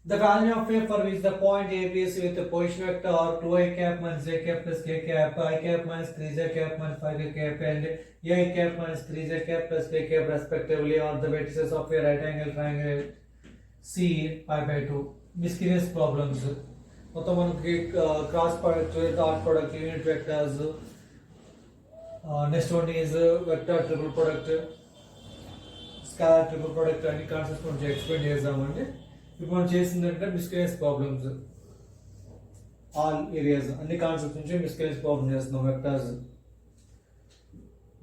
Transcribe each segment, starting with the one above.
The value of a for which the point A B is with the position vector 2i cap minus j cap plus k cap, I cap minus 3j cap minus 5j cap, and a cap minus 3j cap plus k cap respectively are the vertices of a right angle triangle C pi by 2. Miscellaneous problems. మొత్తం మనకి cross product dot product unit vectors next one is vector triple product scalar triple product అన్ని concepts కొంచెం explain చేద్దామండి. ఇప్పుడు మనం చేసిందంటే miscellaneous problems all areas అన్ని concepts నుంచి మిస్కేరియస్ ప్రాబ్లమ్ చేస్తున్నాం vectors.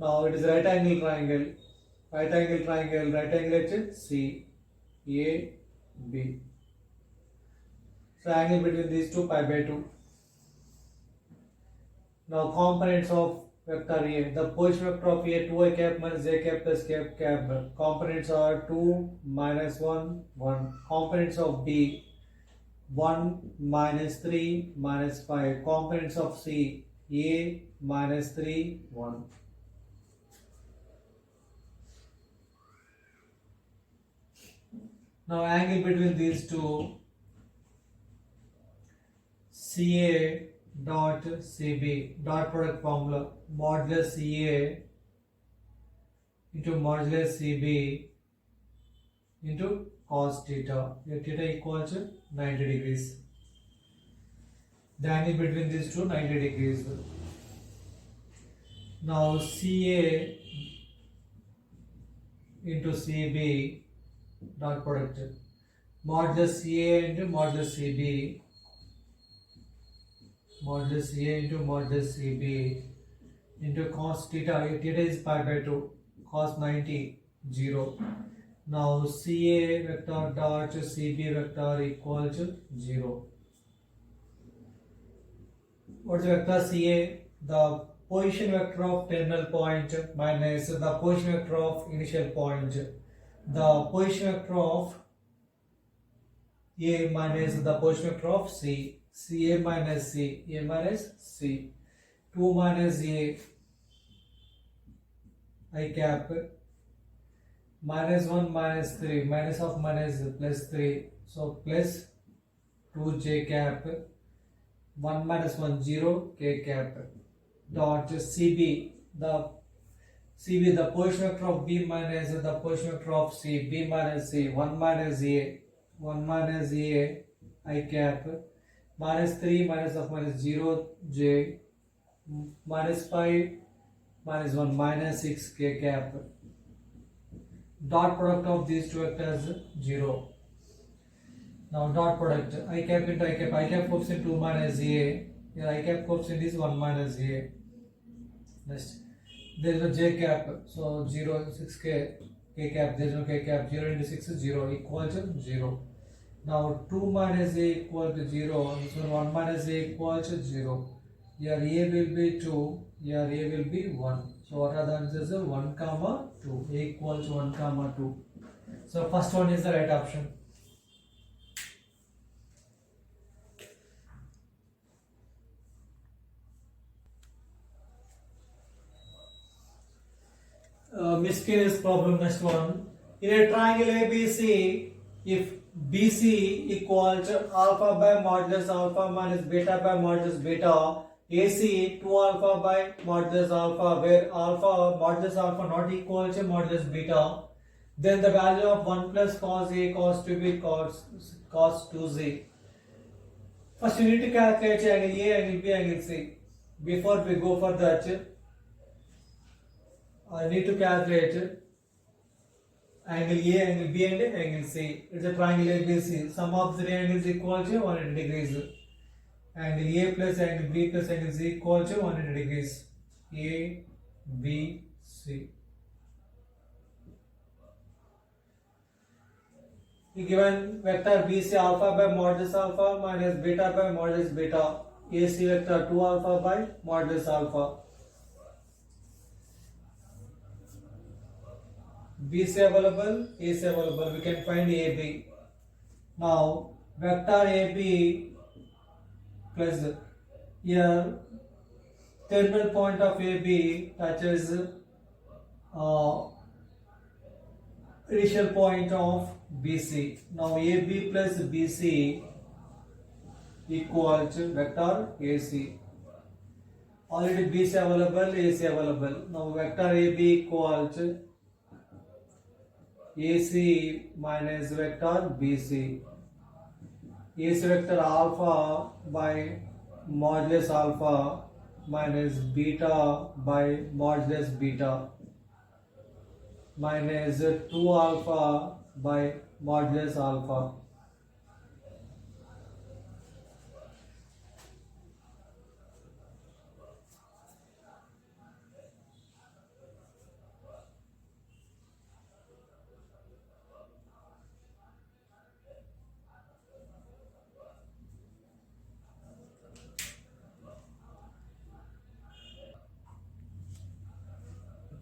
Now it is right angle triangle right angle వచ్చి C A B. So angle between these two pi by 2. Now components of vector A, the position vector of A 2i cap minus j cap plus k cap. Components are 2 minus 1 1. Components of B 1 minus 3 minus 5. Components of C A minus 3 1. Now angle between these two CA dot CB dot product formula modulus CA into modulus CB into cos theta, where theta equals to 90 degrees. The angle between these two 90 degrees. Now CA into CB dot product modulus CA into modulus CB modulus A into modulus CB into cos theta. Theta is pi by 2, cos 90 0. Now CA vector dot CB vector equal to 0. What is vector CA? The position vector of terminal point minus the position vector of initial point. The position vector of A minus the position vector of C. A minus C, A minus C, 2 minus A, I cap, minus 1 minus 3, minus of minus plus 3, so plus 2J cap, 1 minus 1 0, K cap, dot CB, the position vector of B minus the position vector of C, B minus C, 1 minus A, I cap, minus 3 minus of minus 0 j minus 5 minus 1 minus 6 k cap. Dot product of these two vectors 0. Now dot product I cap into I cap coefficient 2 minus a, here I cap coefficient is 1 minus a. Next there is no j cap, so 0 6 k cap, there is no k cap, 0 into 6 is 0 equal to 0. Now 2 minus a equal to 0, so 1 minus a equal to 0. Here a will be 2, here a will be 1. So what are the answers? 1 comma 2, a equals 1 comma 2. So first one is the right option. Miscellaneous problem, next one. In a triangle ABC, if BC equal to alpha by modulus alpha minus beta by modulus beta, AC 2 alpha by modulus alpha, where alpha modulus alpha not equal to modulus beta, then the value of 1 plus cos A cos 2B cos 2Z. First you need to calculate angle A, angle B, angle C. Before we go for that, I need to calculate angle A, angle B and angle C. It's a triangle ABC. Sum of the angles equal to 180 degrees. Angle A plus angle B plus angle C equal to 180 degrees. A, B, C. The given vector BC alpha by modulus alpha minus beta by modulus beta. AC vector 2 alpha by modulus alpha. BC available, AC available, we can find AB. Now vector AB plus here terminal point of AB touches initial point of BC. Now AB plus BC equal to vector AC. Already BC available, AC available. Now vector AB equal to AC minus vector BC. AC vector alpha by modulus alpha minus beta by modulus beta minus 2 alpha by modulus alpha.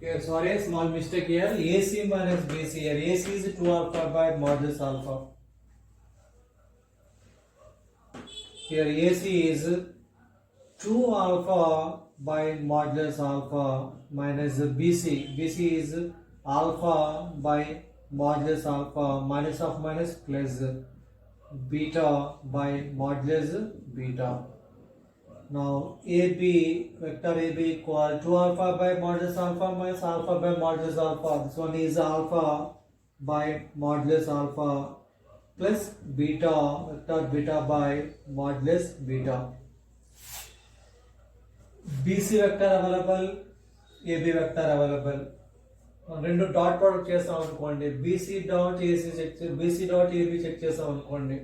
Okay, sorry, small mistake here. AC minus BC here. AC is 2 alpha by modulus alpha. Here AC is 2 alpha by modulus alpha minus BC. BC is alpha by modulus alpha minus of minus plus beta by modulus beta. Now AB, vector AB equal 2 alpha by modulus alpha minus alpha by modulus alpha. This one is alpha by modulus alpha plus beta, vector beta by modulus beta. BC vector available, AB vector available. రెండు dot product చేస్తాం అనుకోండి, BC dot AC check BC dot AB check చేస్తాం అనుకోండి.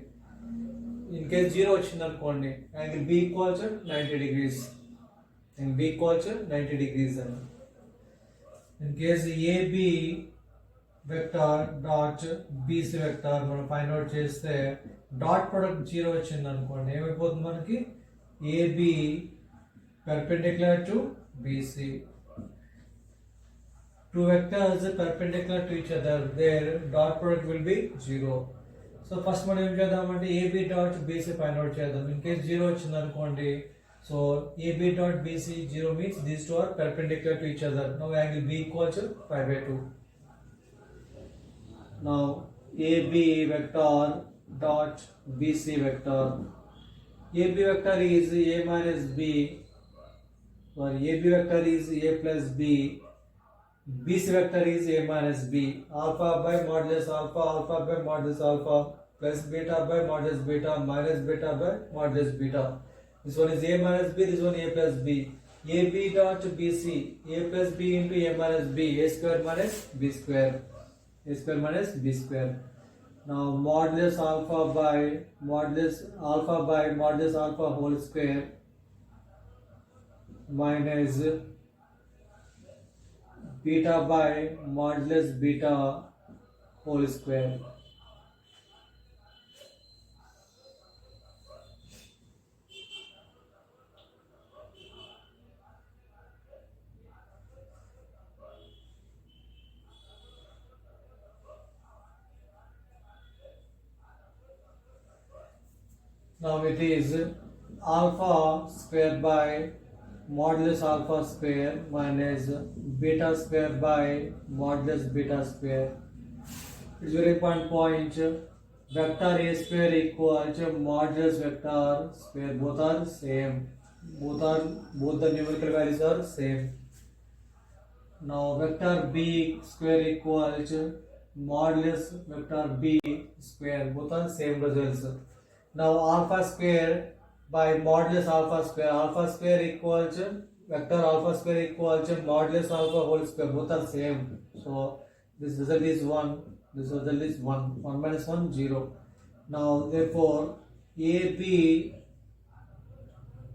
In case 0 వచ్చింది అనుకోండి, angle B equals 90 degrees, and B equals 90 degrees అని. In case AB vector dot BC vector మనం find out చేస్తే డాట్ ప్రొడక్ట్ 0 వచ్చింది అనుకోండి, ఏమైపోతుంది మనకి AB perpendicular to BC. Two vectors perpendicular to each other, their dot product will be 0. So first మనం ఏం చేద్దామంటే AB dot BC find out చేద్దాం. In case 0 వచ్చింది అనుకోండి, so AB dot BC 0 means these two are perpendicular to each other. Now angle B equals to pi by 2. Now AB vector dot BC vector. AB vector is A minus B. AB vector is A plus B, BC vector is A minus B, alpha by modulus alpha, alpha by modulus alpha, plus beta by modulus beta, minus beta by modulus beta. This one is A minus B, this one A plus B. AB dot BC, A plus B into A minus B, A square minus B square, A square minus B square. Now modulus alpha by modulus alpha whole square minus beta by modulus beta whole square. Now it is alpha square by modulus alpha square minus beta square by modulus beta square. It's very important point. Vector A square equal to modulus vector square. Both are same. Both the numerical values are same. Now vector B square equal to modulus vector B square. Both are same results. Now alpha square by modulus alpha square equal to vector alpha square equal to modulus alpha whole square. Both are same. So this result is 1. This result is 1. 1 minus 1 0. Now therefore AB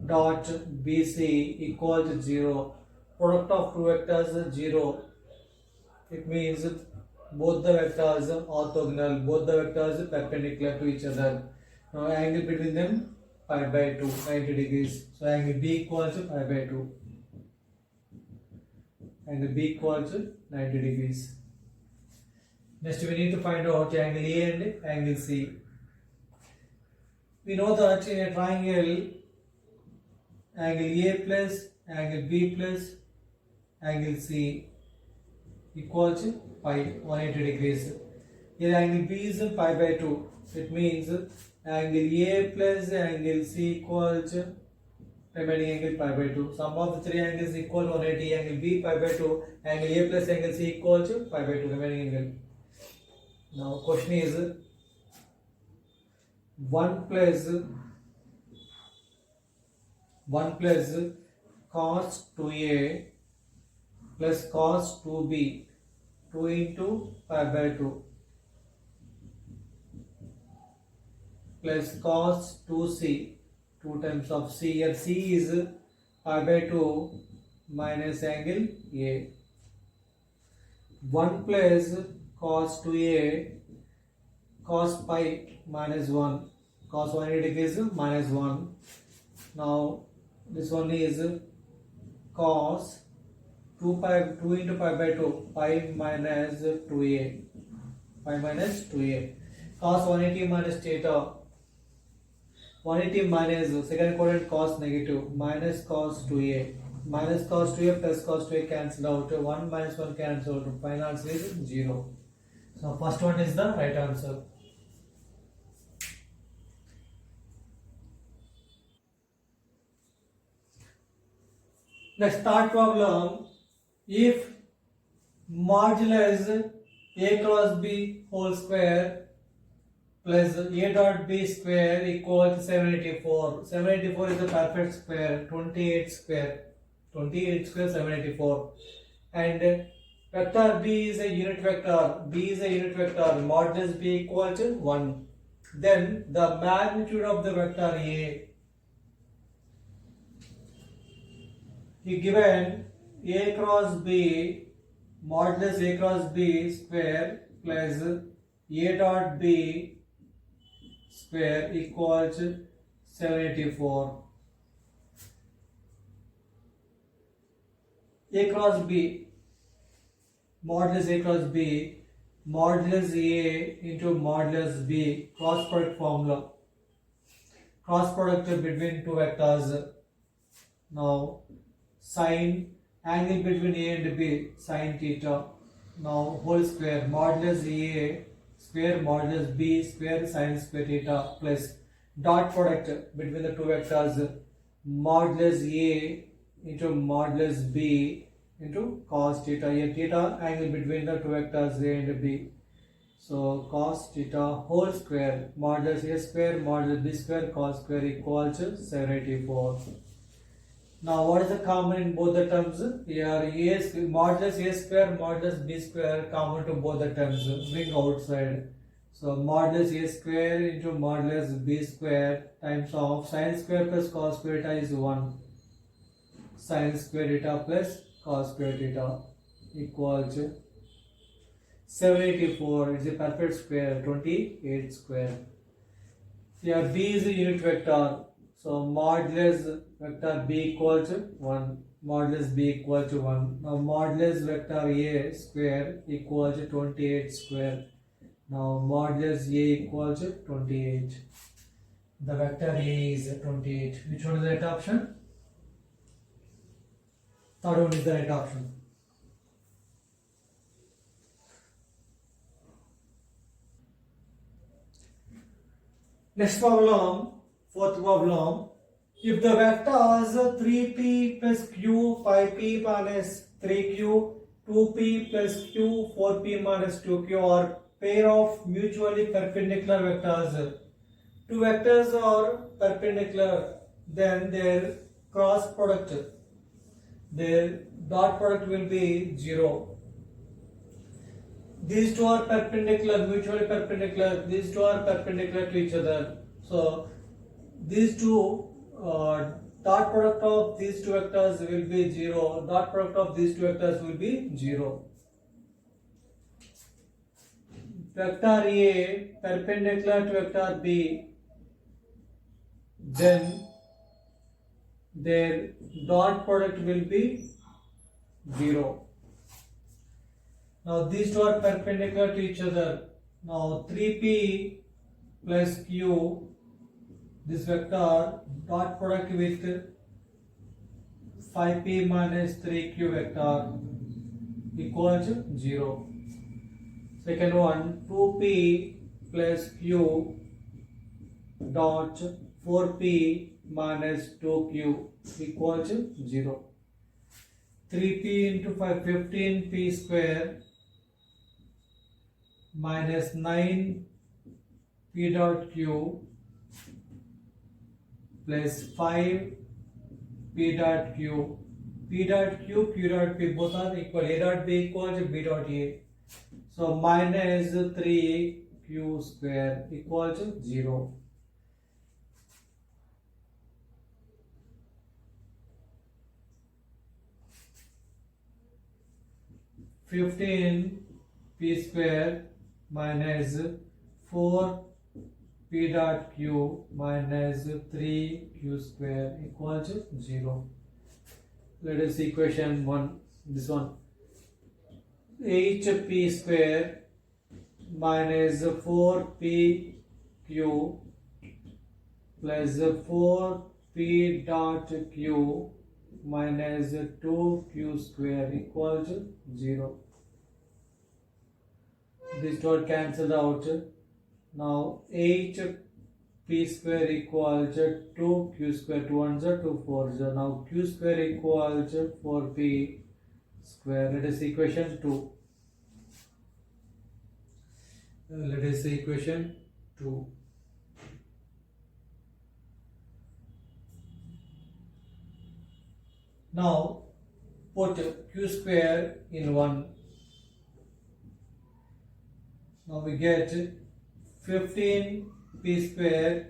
dot BC equal to 0. Product of two vectors is 0. It means both the vectors are orthogonal. Both the vectors are perpendicular to each other. Now angle between them pi by 2, 90 degrees. So angle B equals to pi by 2. Angle B equals to 90 degrees. Next we need to find out angle A and angle C. We know that in a triangle, angle A plus angle B plus angle C equals to pi 180 degrees. Here angle B is pi by 2. It means angle A plus angle C equals remaining angle pi by 2. Sum of the three angles equal 180. Angle B pi by 2. Angle A plus angle C equals pi by 2 remaining angle. Now question is 1 plus cos 2a plus cos 2b 2 into pi by 2 plus cos 2c 2 times of c. Here c is pi by 2 minus angle a. 1 plus cos 2a cos pi minus 1 cos 180 degrees minus 1. Now this one is cos 2 into pi by 2 pi minus 2a cos 180 minus theta 180 minus second quadrant cos negative minus cos 2a plus cos 2a cancel out 1 minus 1 cancel out final answer is 0. So first one is the right answer. Next third problem, if modulus a cross b whole square plus a dot b square equals 784. 784 is a perfect square, 28 square 784, and vector b is a unit vector, modulus b equal to 1. Then the magnitude of the vector a, he given a cross b modulus a cross b square plus a dot b square equals 784. A cross b modulus a cross b modulus a into modulus b cross product formula, cross product between two vectors. Now sine angle between a and b sine theta. Now whole square modulus a square modulus b square sine square theta plus dot product between the two vectors modulus a into modulus b into cos theta. Here theta angle between the two vectors a and b. So cos theta whole square modulus a square modulus b square cos square equals 784. Now what is the common in both the terms? Here modulus a square modulus b square common to both the terms. Bring outside. So modulus a square into modulus b square times of sine square plus cos square theta is 1. Sine square theta plus cos square theta equals 784. It's a perfect square, 28 square. Here b is a unit vector. So modulus vector b equals 1. Modulus b equal to 1. Now modulus vector a square equals 28 square. Now modulus a equals 28. The vector a is 28. Which one is the right option? Third one is the right option. Next problem, fourth problem. If the vectors 3p plus q 5p minus 3q 2p plus q 4p minus 2q are pair of mutually perpendicular vectors. Two vectors are perpendicular, then their cross product, their dot product will be 0. These two are perpendicular, mutually perpendicular. These two are perpendicular to each other. So these two dot product of these two vectors will be 0. Dot product of these two vectors will be 0. Vector A perpendicular to vector B, then their dot product will be 0. Now these two are perpendicular to each other. Now 3p plus q, this vector dot product with 5p minus 3q vector equals 0. Second one, 2p plus q dot 4p minus 2q equal to 0. 3p into 5, 15p square minus 9p dot q plus 5p dot q. P dot q, q dot p both are equal. A dot b equal to b dot a. So minus 3q square equal to 0. 15p square minus 4p dot q minus 3q square equal to 0. Let us see equation 1. This one. 8p square minus 4pq plus 4p dot q minus 2q square equal to 0. This dot cancelled out. Now 8p square equal to 2q square, 2 ones are 2 4s. Now q square equal to 4p square. Let us see equation 2. Let us see equation 2. Now put q square in 1. Now we get 15p square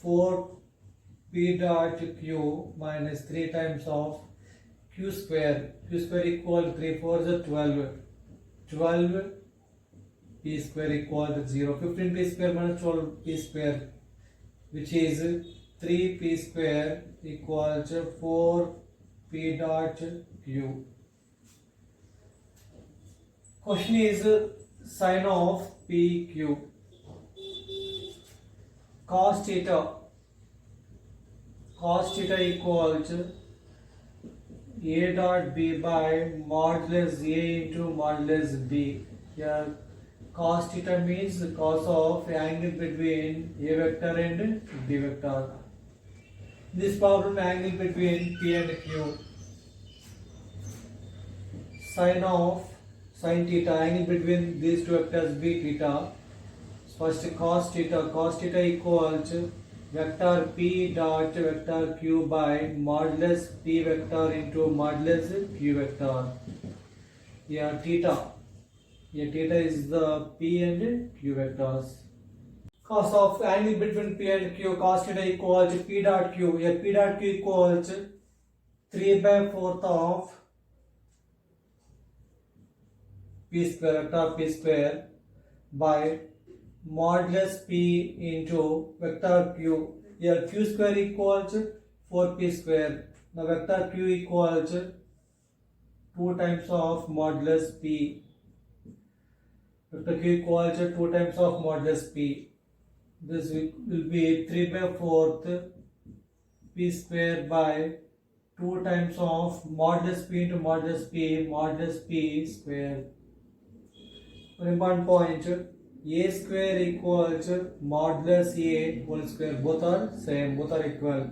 4p dot q minus 3 times of q square. Q square equal 3 4 is 12. 12p square equal to 0. 15p square minus 12p square, which is 3p square equal to 4p dot q. Question is sine of pq. Cos theta equal to a dot b by modulus a into modulus b. Here cos theta means the cos of angle between a vector and b vector. This problem, angle between p and q. Sin theta, angle between these two vectors b theta. First cos theta equal to vector p dot vector q by modulus p vector into modulus q vector. Here theta is the p and q vectors. Cos of angle between p and q, cos theta equal to p dot q. Here p dot q equals 3 by 4th of p square, vector p square by modulus p into vector q. Here q square equals 4p square. Now vector q equals 2 times of modulus p. Vector q equals 2 times of modulus p. This will be 3 by 4th p square by 2 times of modulus p into modulus p square. One important point, a square equals modulus a whole square. Both are same, both are equal.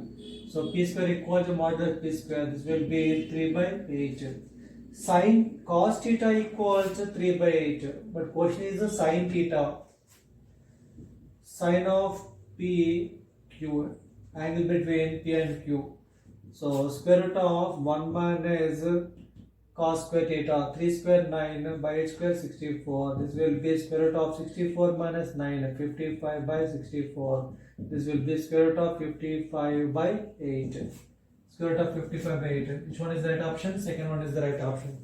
So p square equals to modulus p square. This will be 3 by 8. Sin cos theta equals 3 by 8. But question is the sin theta. Sin of p q, angle between p and q. So square root of 1 minus cos square theta, 3 square 9 by 8 square 64. This will be square root of 64 minus 9, 55 by 64. This will be square root of 55 by 8. Square root of 55 by 8. Which one is the right option? Second one is the right option.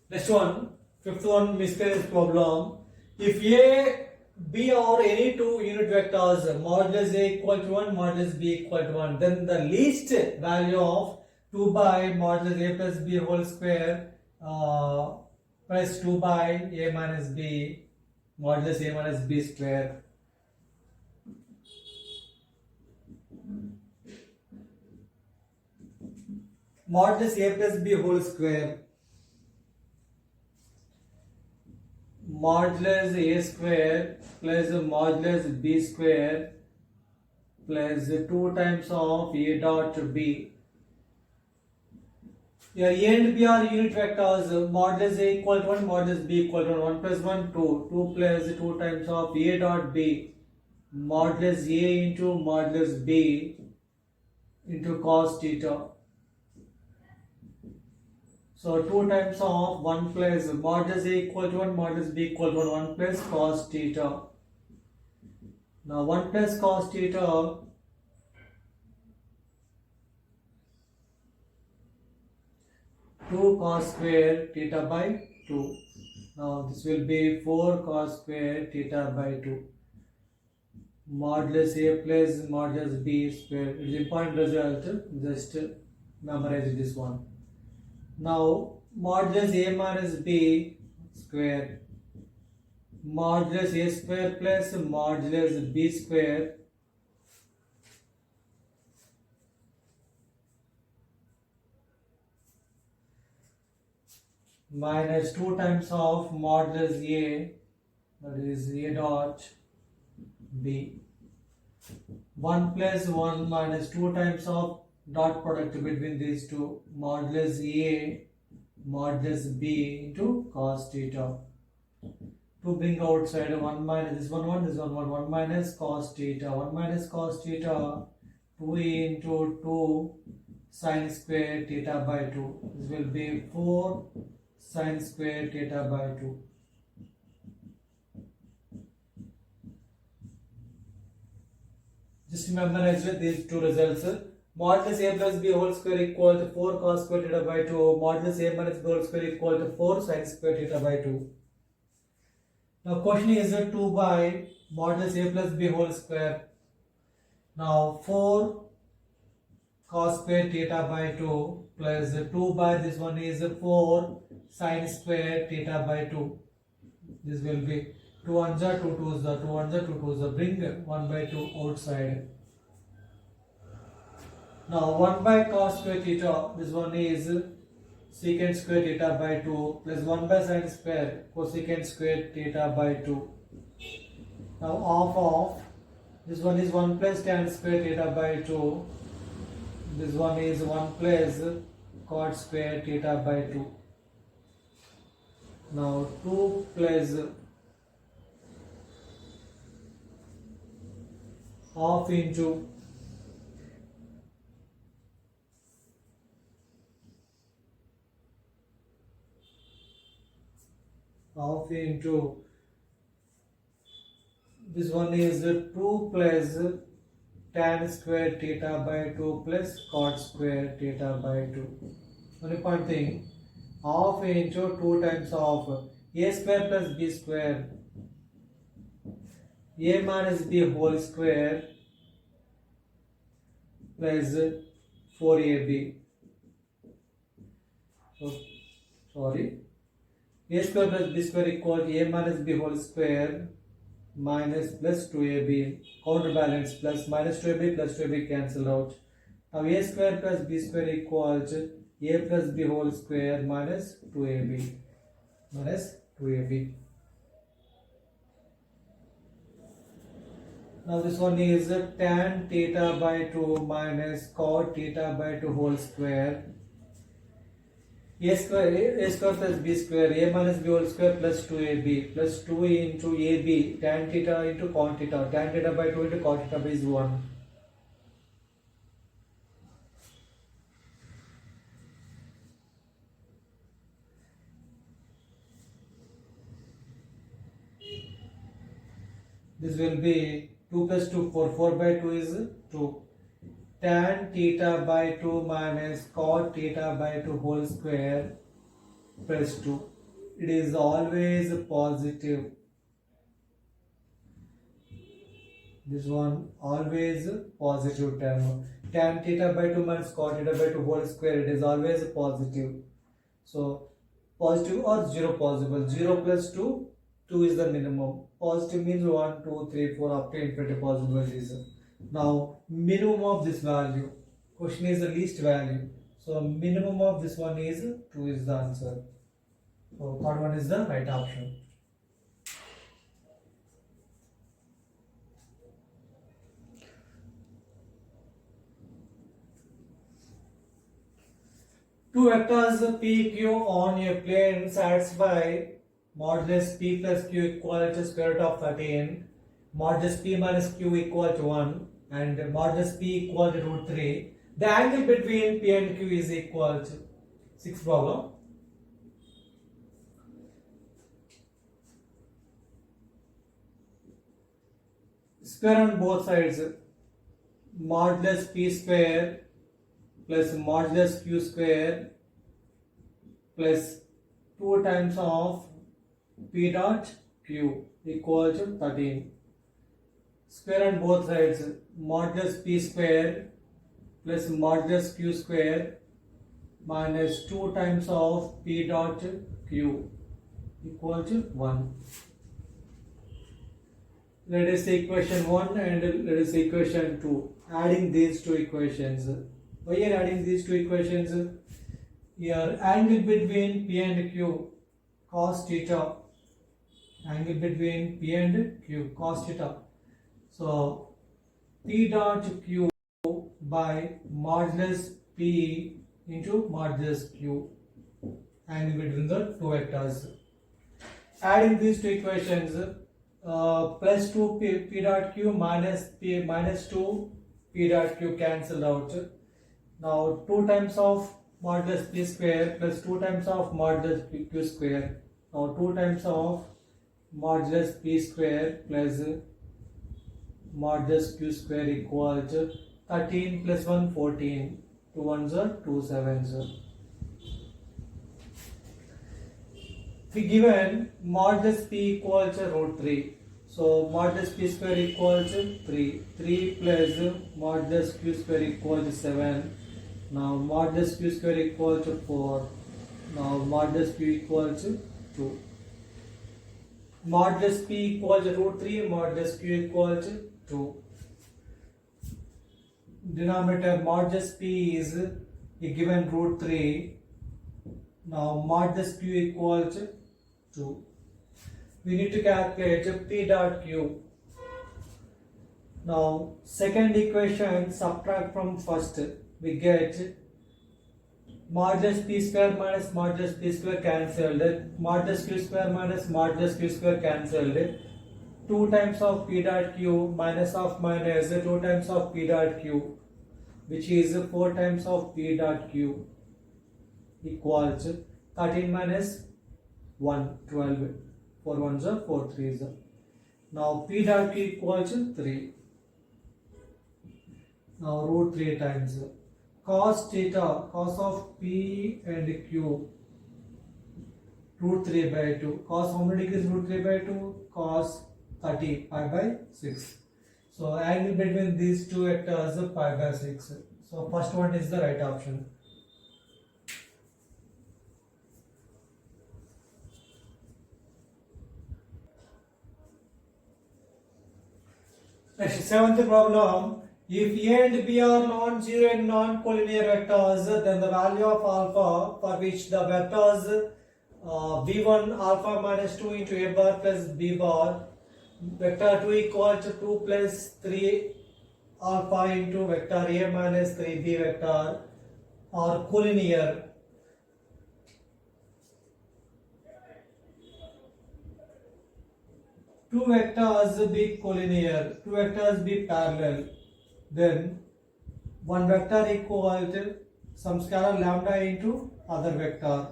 Next one, fifth one, miscellaneous problem. If A, B or any two unit vectors modulus A equal to 1, modulus B equal to 1, then the least value of 2 by modulus A plus B whole square plus 2 by A minus B modulus A minus B square. Modulus a plus b whole square. Modulus a square plus modulus b square plus 2 times of a dot b. Here a and b are unit vectors. Modulus a equal to 1, modulus b equal to 1 plus 1, 2. 2 plus 2 times of a dot b. Modulus a into modulus b into cos theta. So 2 times of 1 plus modulus a equal to 1, modulus b equal to 1 plus cos theta. Now 1 plus cos theta 2 cos square theta by 2. Now this will be 4 cos square theta by 2. Modulus a plus modulus b square. It is important result. Just memorize this one. Now modulus a minus b square. Modulus a square plus modulus b square minus 2 times of modulus a, that is a dot b. 1 plus 1 minus 2 times of dot product between these two, modulus a modulus b into cos theta. To bring outside 1 minus this 1 this 1 minus cos theta, 1 minus cos theta 2a into 2 sin square theta by 2. This will be 4 sin square theta by 2. Just memorize these two results. Modulus a plus b whole square equal to 4 cos square theta by 2. Modulus a minus b whole square equal to 4 sin square theta by 2. Now question is 2 by modulus a plus b whole square. Now 4 cos square theta by 2 plus 2 by this one is 4 sin square theta by 2. This will be 2 1s are 2 2s are 2 1s are 2 2s are. Bring 1 by 2 outside. Now 1 by cos square theta, this one is secant square theta by 2 plus 1 by sin square cosecant square theta by 2. Now half of this one is 1 plus tan square theta by 2. This one is 1 plus cot square theta by 2. Now 2 plus half into this one is 2 plus tan square theta by 2 plus cot square theta by 2. Only point thing, half into 2 times of a square plus b square, a minus b whole square plus 4ab. So, sorry. A square plus b square equal to a minus b whole square minus plus 2ab. Counterbalance plus minus 2ab plus 2ab cancel out. Now a square plus b square equal to a plus b whole square minus 2ab. Now this one is tan theta by 2 minus cot theta by 2 whole square. A square plus b square, a minus b whole square plus 2ab plus 2 into ab tan theta into cot theta. Tan theta by 2 into cot theta is 1. This will be 2 plus 2, 4. 4 by 2 is 2. Tan theta by 2 minus cot theta by 2 whole square plus 2. It is always positive. This one always positive term. Tan theta by 2 minus cot theta by 2 whole square, it is always positive. So positive or 0 possible. 0 plus 2, 2 is the minimum. Positive means 1, 2, 3, 4 up to infinity possibilities. Now minimum of this value. Question is the least value. So minimum of this one is 2 is the answer. So third one is the right option. Two vectors PQ on a plane satisfy modulus P plus Q equal to square root of 13, modulus P minus Q equal to 1, and modulus P equal to root 3. The angle between P and Q is equal to 6th problem. Square on both sides, modulus P square plus modulus Q square plus 2 times of P dot Q equal to 13. Square on both sides, modulus P square plus modulus Q square minus 2 times of P dot Q equal to 1. Let us say equation 1 and let us say equation 2. Adding these two equations. Why are adding these two equations? Here angle between P and Q cos theta. Angle between P and Q cos theta. So P dot Q by modulus P into modulus Q. Angle between the two vectors. Adding these two equations, plus 2 P dot Q minus 2 P dot Q cancelled out. Now 2 times of modulus P square plus 2 times of modulus Q square. Now 2 times of modulus P square plus modulus Q square equal to 13 plus 1 14. 2 ones are 2 sevens. We given modulus P equal to root 3. So modulus P square equal to 3. 3 plus modulus Q square equal to 7. Now modulus Q square equal to 4. Now modulus Q equal to 2. Modulus P equal to root 3. Modulus Q equal to 2. Denominator modulus P is given root 3. Now modulus Q equal to 2. We need to calculate P dot Q. Now second equation subtract from first. We get modulus P square minus modulus P square cancelled. Modulus Q square minus modulus Q square cancelled. 2 times of P dot Q minus of minus 2 times of P dot Q, which is 4 times of P dot Q equals 13 minus 1, 12. 4 ones are 4 threes. Now P dot Q equals 3. Now root 3 times cos theta, cos of P and Q, root 3 by 2. Cos how many degrees root 3 by 2? Cos 30, pi by 6. So angle between these two vectors is pi by 6. So first one is the right option. Next, seventh problem. If A and B are non-zero and non-collinear vectors, then the value of alpha for which the vectors b1 alpha minus 2 into a bar plus b bar, vector 2 equal to 2 plus 3 alpha into vector a minus 3b vector are collinear. Two vectors be collinear, two vectors be parallel, then one vector equal to some scalar lambda into other vector.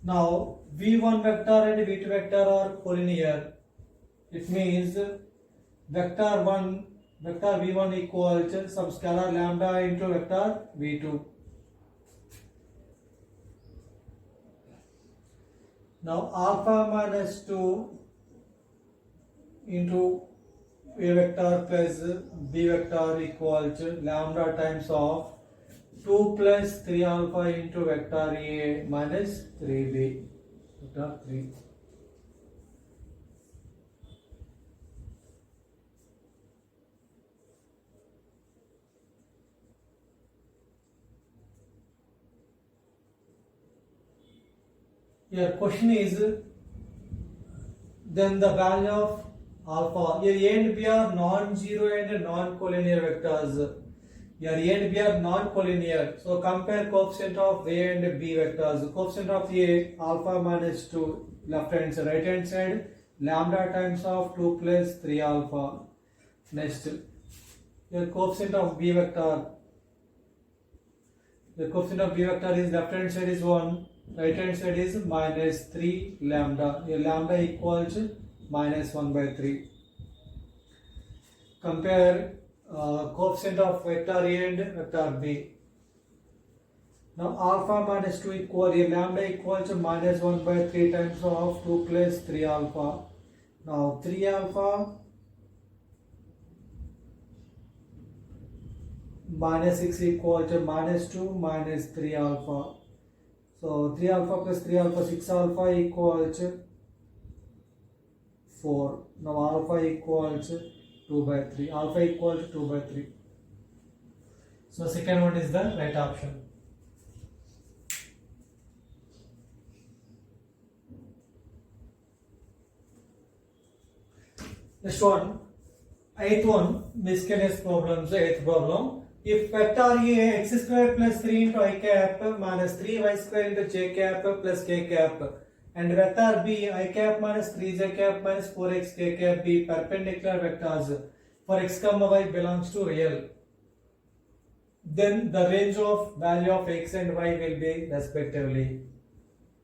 Now v1 vector and v2 vector are collinear. It means vector v1 equal to some scalar lambda into vector v2. Now alpha minus 2 into a vector plus b vector equal to lambda times of 2 plus 3 alpha into vector a minus 3b, vector 3. Your question is then the value of alpha. Your A and B are non-zero and non-collinear vectors. Your A and B are non-collinear. So compare coefficient of A and B vectors. Coefficient of A alpha minus 2 left hand side, right hand side lambda times of 2 plus 3 alpha. Next, your coefficient of B vector. The coefficient of B vector is left hand side is 1, right hand side is minus 3 lambda. Your lambda equals minus 1 by 3. Compare coefficient of vector A and vector B. Now alpha minus 2 equal, a lambda equals minus 1 by 3 times of 2 plus 3 alpha. Now 3 alpha minus 6 equal to minus 2 minus 3 alpha. So 3 alpha plus 3 alpha, 6 alpha equals 4. Now alpha equals 2 by 3. Alpha equals 2 by 3. So second one is the right option. Next one, eighth one, miscellaneous problems, eighth problem. If vector A x square plus 3 into I cap minus 3y square into j cap plus k cap and vector B I cap minus 3j cap minus 4x k cap be perpendicular vectors for x comma y belongs to real, then the range of value of x and y will be respectively.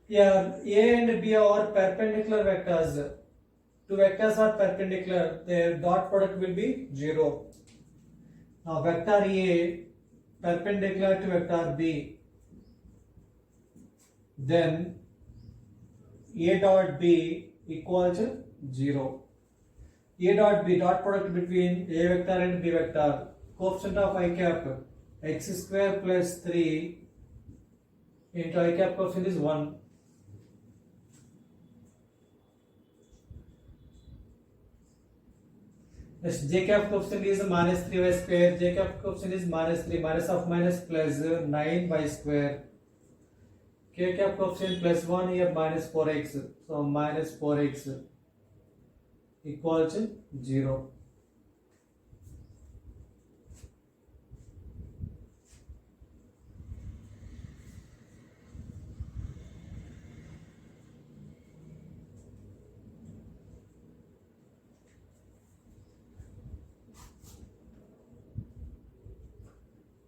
Here A and B are perpendicular vectors. Two vectors are perpendicular, their dot product will be 0. Now vector A perpendicular to vector B, then A dot B equals 0. A dot B, dot product between A vector and B vector, coefficient of I cap x square plus 3 into I cap coefficient is 1. Next, j cap coefficient is minus 3y square, j cap coefficient is minus 3, minus of minus plus 9y square, k cap coefficient plus 1 here minus 4x, so minus 4x equals 0.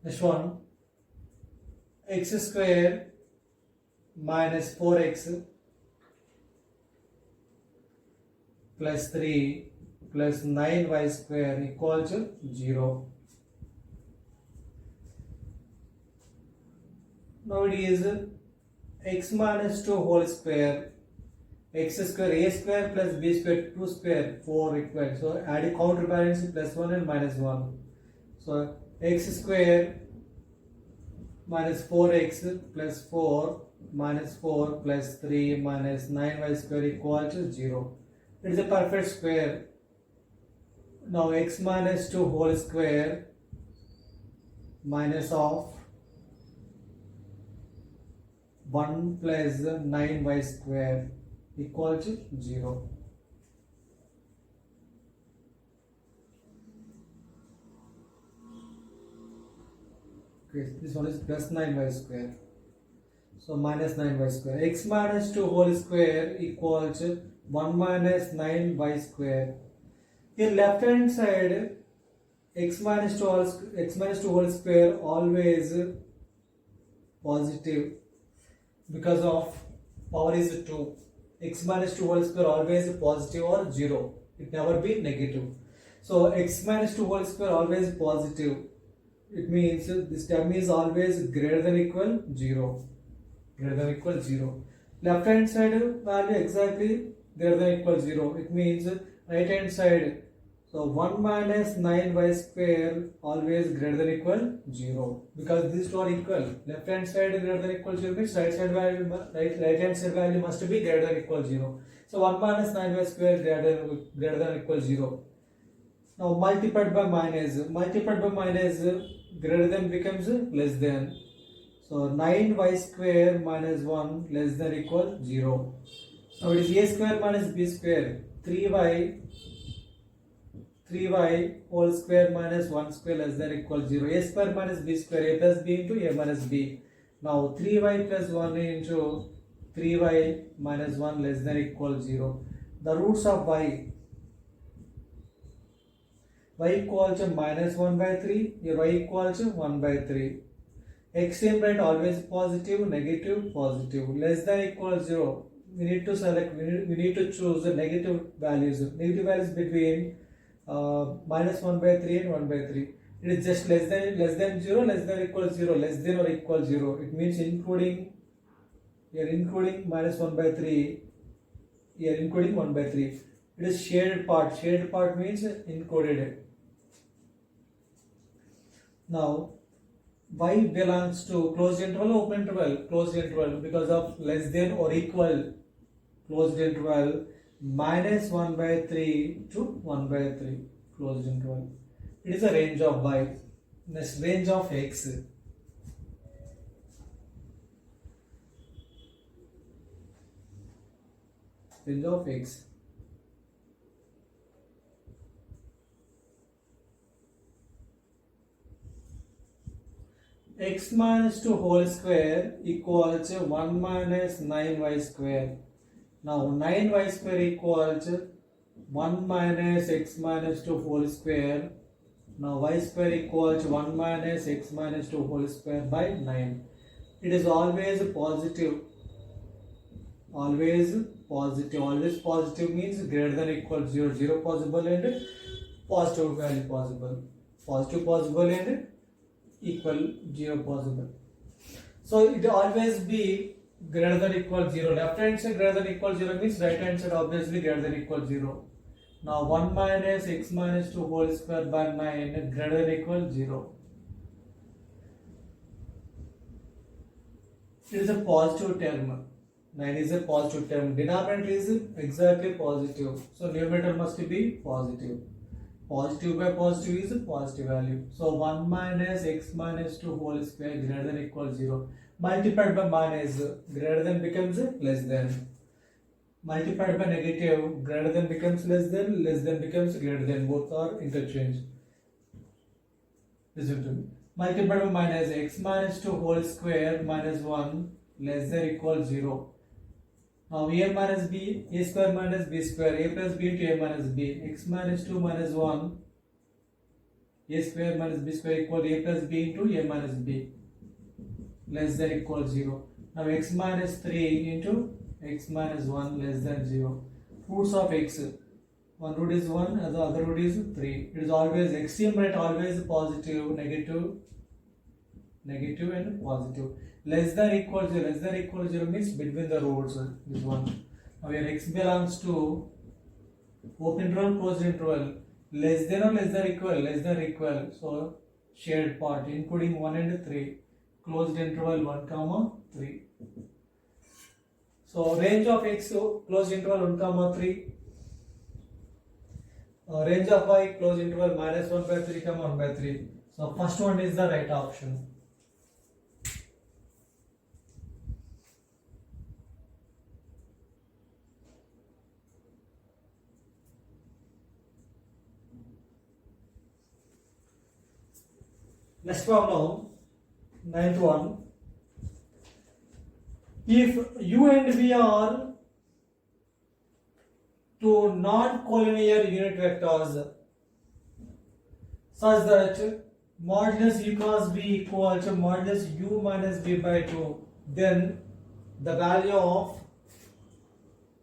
Next one, x square minus 4x plus 3 plus 9y square equals 0. Now it is x minus 2 whole square, x square a square plus b square 2 square 4 equal. So add a counterbalance plus 1 and minus 1. So x square minus 4x plus 4 minus 4 plus 3 minus 9y square equal to 0. It is a perfect square. Now x minus 2 whole square minus of 1 plus 9y square equal to 0. Okay, this one is plus 9y square. So minus 9y square. X minus 2 whole square equals 1 minus 9y square. Here left hand side x minus 2 whole square always positive because of power is 2. X minus 2 whole square always positive or 0. It never be negative. So x minus 2 whole square always positive. It means this term is always greater than equal 0. Greater than equal 0. Left hand side value exactly greater than equal 0. It means right hand side. So 1 minus 9y square always greater than equal 0. Because these two are equal. Left hand side greater than equal 0 means right hand side value must be greater than equal 0. So 1 minus 9y square greater than equal 0. Now multiplied by minus greater than becomes less than. So 9y square minus 1 less than equal 0. Now it is a square minus b square. 3y whole square minus 1 square less than equal 0. A square minus b square. A plus b into a minus b. Now 3y plus 1 into 3y minus 1 less than equal 0. The roots of y equal to minus 1 by 3. Here y equal to 1 by 3. Extreme right always positive, negative, positive. Less than equal 0. We need to select, we need to choose the negative values. Negative values between minus 1 by 3 and 1 by 3. It is just less than 0, less than equal 0, less than or equal 0. It means including, here including minus 1 by 3, here including 1 by 3. It is shaded part. Shaded part means included. Now, y belongs to closed interval or open interval? Closed interval, because of less than or equal. Closed interval minus 1 by 3 to 1 by 3. Closed interval. It is a range of y. Next, range of x. Range of x. X minus 2 whole square equals 1 minus 9y square. Now 9y square equals 1 minus x minus 2 whole square. Now y square equals 1 minus x minus 2 whole square by 9. It is always positive. Always positive. Always positive means greater than equal 0. 0 possible and positive value possible. Positive possible and equal 0 possible. So it always be greater than equal 0. Left hand side greater than equal 0 means right hand side obviously greater than equal 0. Now 1 minus x minus 2 whole square by 9 greater than equal 0. It is a positive term. 9 is a positive term. Denominator is exactly positive. So numerator must be positive. Positive by positive is a positive value. So 1 minus x minus 2 whole square greater than equal 0. Multiplied by minus greater than becomes less than. Multiplied by negative greater than becomes less than becomes greater than. Both are interchanged. Listen to me. Multiplied by minus x minus 2 whole square minus 1 less than equal 0. Now a minus b, a square minus b square, a plus b into a minus b, x minus 2 minus 1, a square minus b square equal a plus b into a minus b, less than equal 0. Now x minus 3 into x minus 1 less than 0. Roots of x, one root is 1 and the other root is 3. It is always extreme right, always positive, negative and positive. Less than equal 0 means between the roots, this one. Now here x belongs to open interval, closed interval. Less than or less than equal. So shared part including 1 and 3. Closed interval 1 comma 3. So range of x, closed interval 1 comma 3. Range of y, closed interval minus 1 by 3 comma 1 by 3. So first one is the right option. Next problem, 9th one. If u and v are two non-collinear unit vectors such that modulus u cross v equal to modulus u minus v by 2, then the value of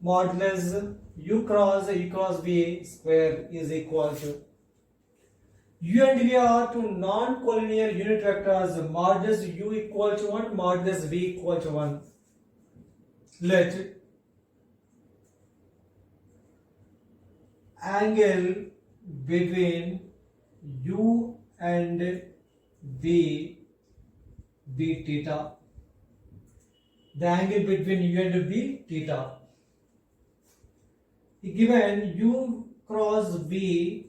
modulus u cross v square is equal to u and v are two non-collinear unit vectors, modulus u equal to 1, modulus v equal to 1. Let angle between u and v be theta. The angle between u and v theta. Given u cross v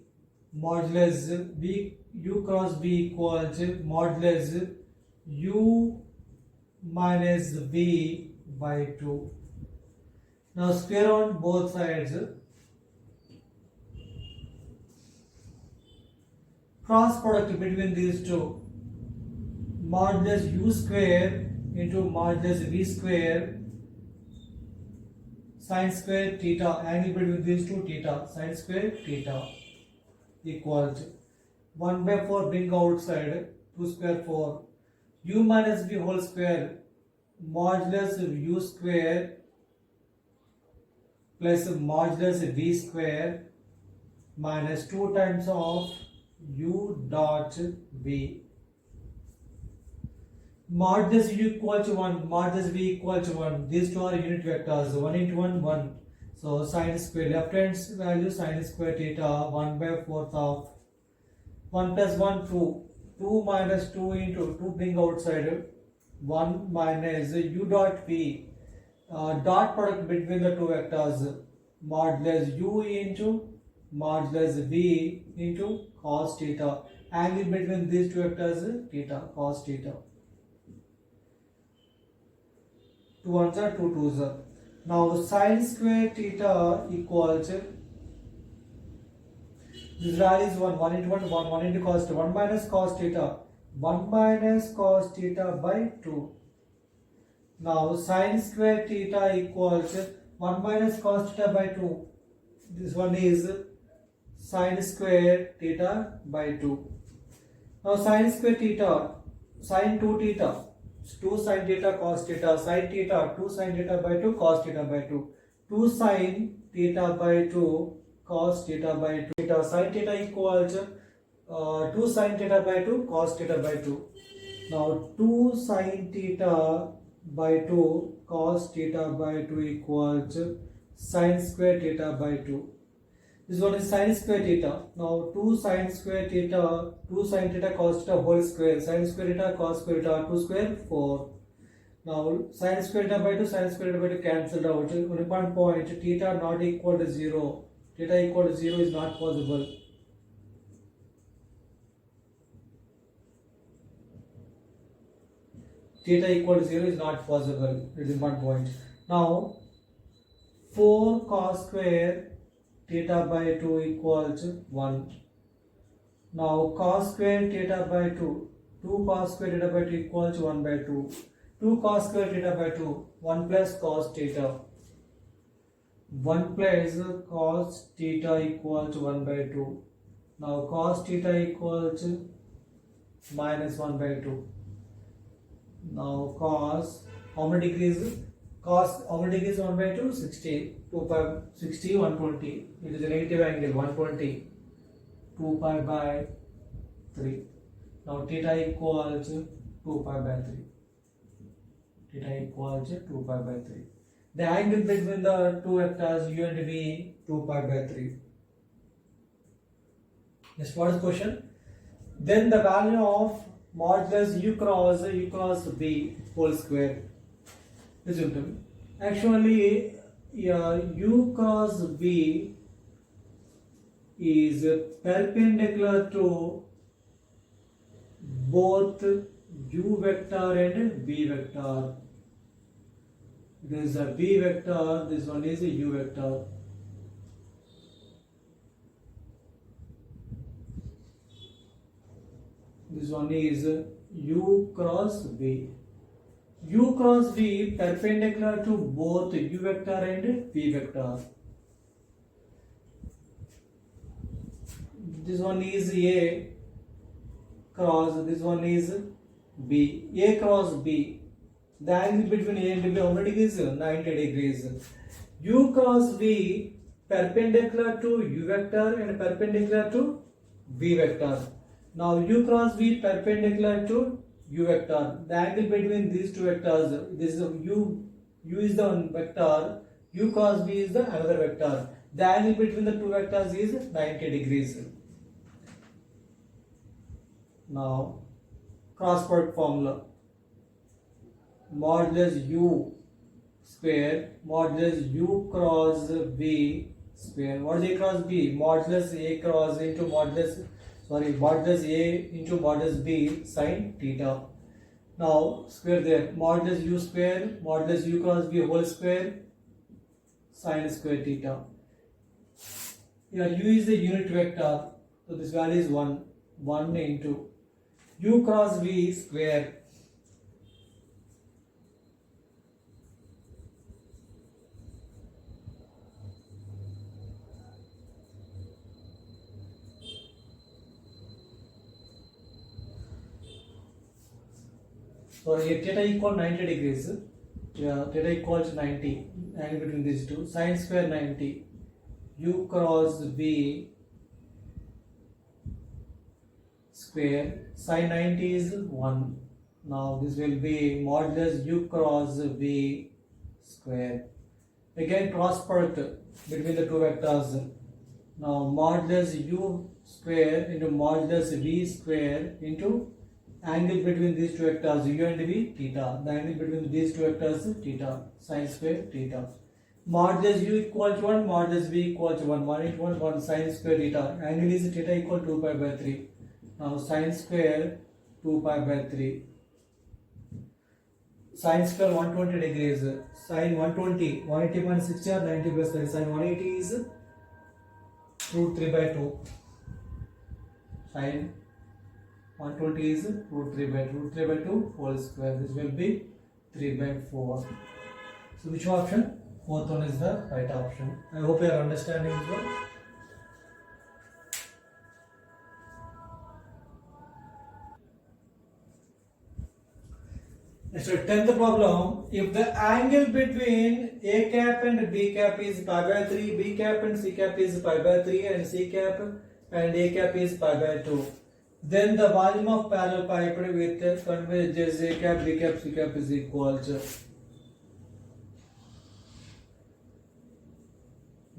modulus v, u cross v equals modulus u minus v by 2. Now square on both sides. Cross product between these two. Modulus u square into modulus v square sine square theta, angle between these two theta, sine square theta equals 1 by 4 bring outside, 2 square 4, u minus v whole square modulus u square plus modulus v square minus 2 times of u dot v. Modulus u equal to 1, modulus v equal to 1. These two are unit vectors. 1 into 1, 1. So sine square, left hand value sine square theta, 1 by 4th of 1 plus 1, 2. 2 minus 2 into 2 bring outside. 1 minus u dot v. Dot product between the two vectors. Modulus u into modulus v into cos theta. Angle between these two vectors theta, cos theta. 2 ones are 2 2s are. Now sine square theta equals, this value is 1, 1 into 1, 1, 1 into cos theta, 1 minus cos theta, 1 minus cos theta by 2. Now sine square theta equals 1 minus cos theta by 2. This one is sine square theta by 2. Now sine square theta, sine 2 theta, 2 sine theta cos theta, sine theta, 2 sine theta by 2 cos theta by 2. 2 sine theta by 2 cos theta by 2. Theta sine theta equals 2 sine theta by 2 cos theta by 2. Now 2 sine theta by 2 cos theta by 2 equals sine square theta by 2. This one is sine square theta. Now 2 sine square theta, 2 sine theta cos theta whole square, sine square theta cos square theta, 2 square 4. Now sine square theta by 2, sine square theta by 2 cancelled out. Only one point, theta not equal to 0. Theta equal to 0 is not possible. Theta equal to 0 is not possible. It is one point. Now 4 cos square theta by 2 equals 1. Now cos square theta by 2, 2 cos square theta by 2 equals 1 by 2. 2 cos square theta by 2, 1 plus cos theta. 1 plus cos theta equals 1 by 2. Now cos theta equals minus 1 by 2. Now cos, how many degrees? Cos, how many degrees 1 by 2? 60. 2 pi, 60, 120. It is a negative angle, 120. 2 pi by 3. Now theta equals 2 pi by 3. Theta equals 2 pi by 3. The angle between the two vectors u and v, 2 pi by 3. Next, what is question? Then the value of modulus u cross v whole square. Listen to me. Actually, u cross v is perpendicular to both u vector and v vector. This is a v vector, this one is a u vector. This one is u cross v. U cross v perpendicular to both u vector and v vector. This one is a cross, this one is b. A cross b. The angle between a and b, how many degrees? 90 degrees. U cross v perpendicular to u vector and perpendicular to v vector. Now u cross v perpendicular to u vector. The angle between these two vectors, this is u is the one vector, u cross v is the another vector. The angle between the two vectors is 90 degrees. Now cross product formula. Modulus u square modulus u cross v square. What is a cross b? Modulus a cross into modulus a into modulus b sine theta. Now square there, modulus u square, modulus u cross v whole square, sine square theta. Here u is the unit vector, so this value is 1 into u cross v square. So here theta equal 90 degrees. Yeah, theta equals 90, angle between these two. Sine square 90. U cross V square. Sine 90 is 1. Now this will be modulus U cross V square. Again cross product between the two vectors. Now modulus U square into modulus V square into angle between these two vectors u and v theta. The angle between these two vectors is theta, sine square theta. Modulus u equal to 1, modulus v equal to 1. 1 into 1 sine square theta. Angle is theta equal to 2 pi by 3. Now sine square 2 pi by 3. Sine square 120 degrees. Sine 120. 180 minus 60 or 90 plus 30. Sine 180 is root 3 by 2. Sine 120 is root 3 by 2. Root 3 by 2 whole square. This will be 3 by 4. So which option? Fourth one is the right option. I hope you are understanding this one. Next, 10th problem. If the angle between A cap and B cap is pi by 3, B cap and C cap is pi by 3, and C cap and A cap is pi by 2, then the volume of parallel pipe with converges A cap, B cap, C cap is equal to.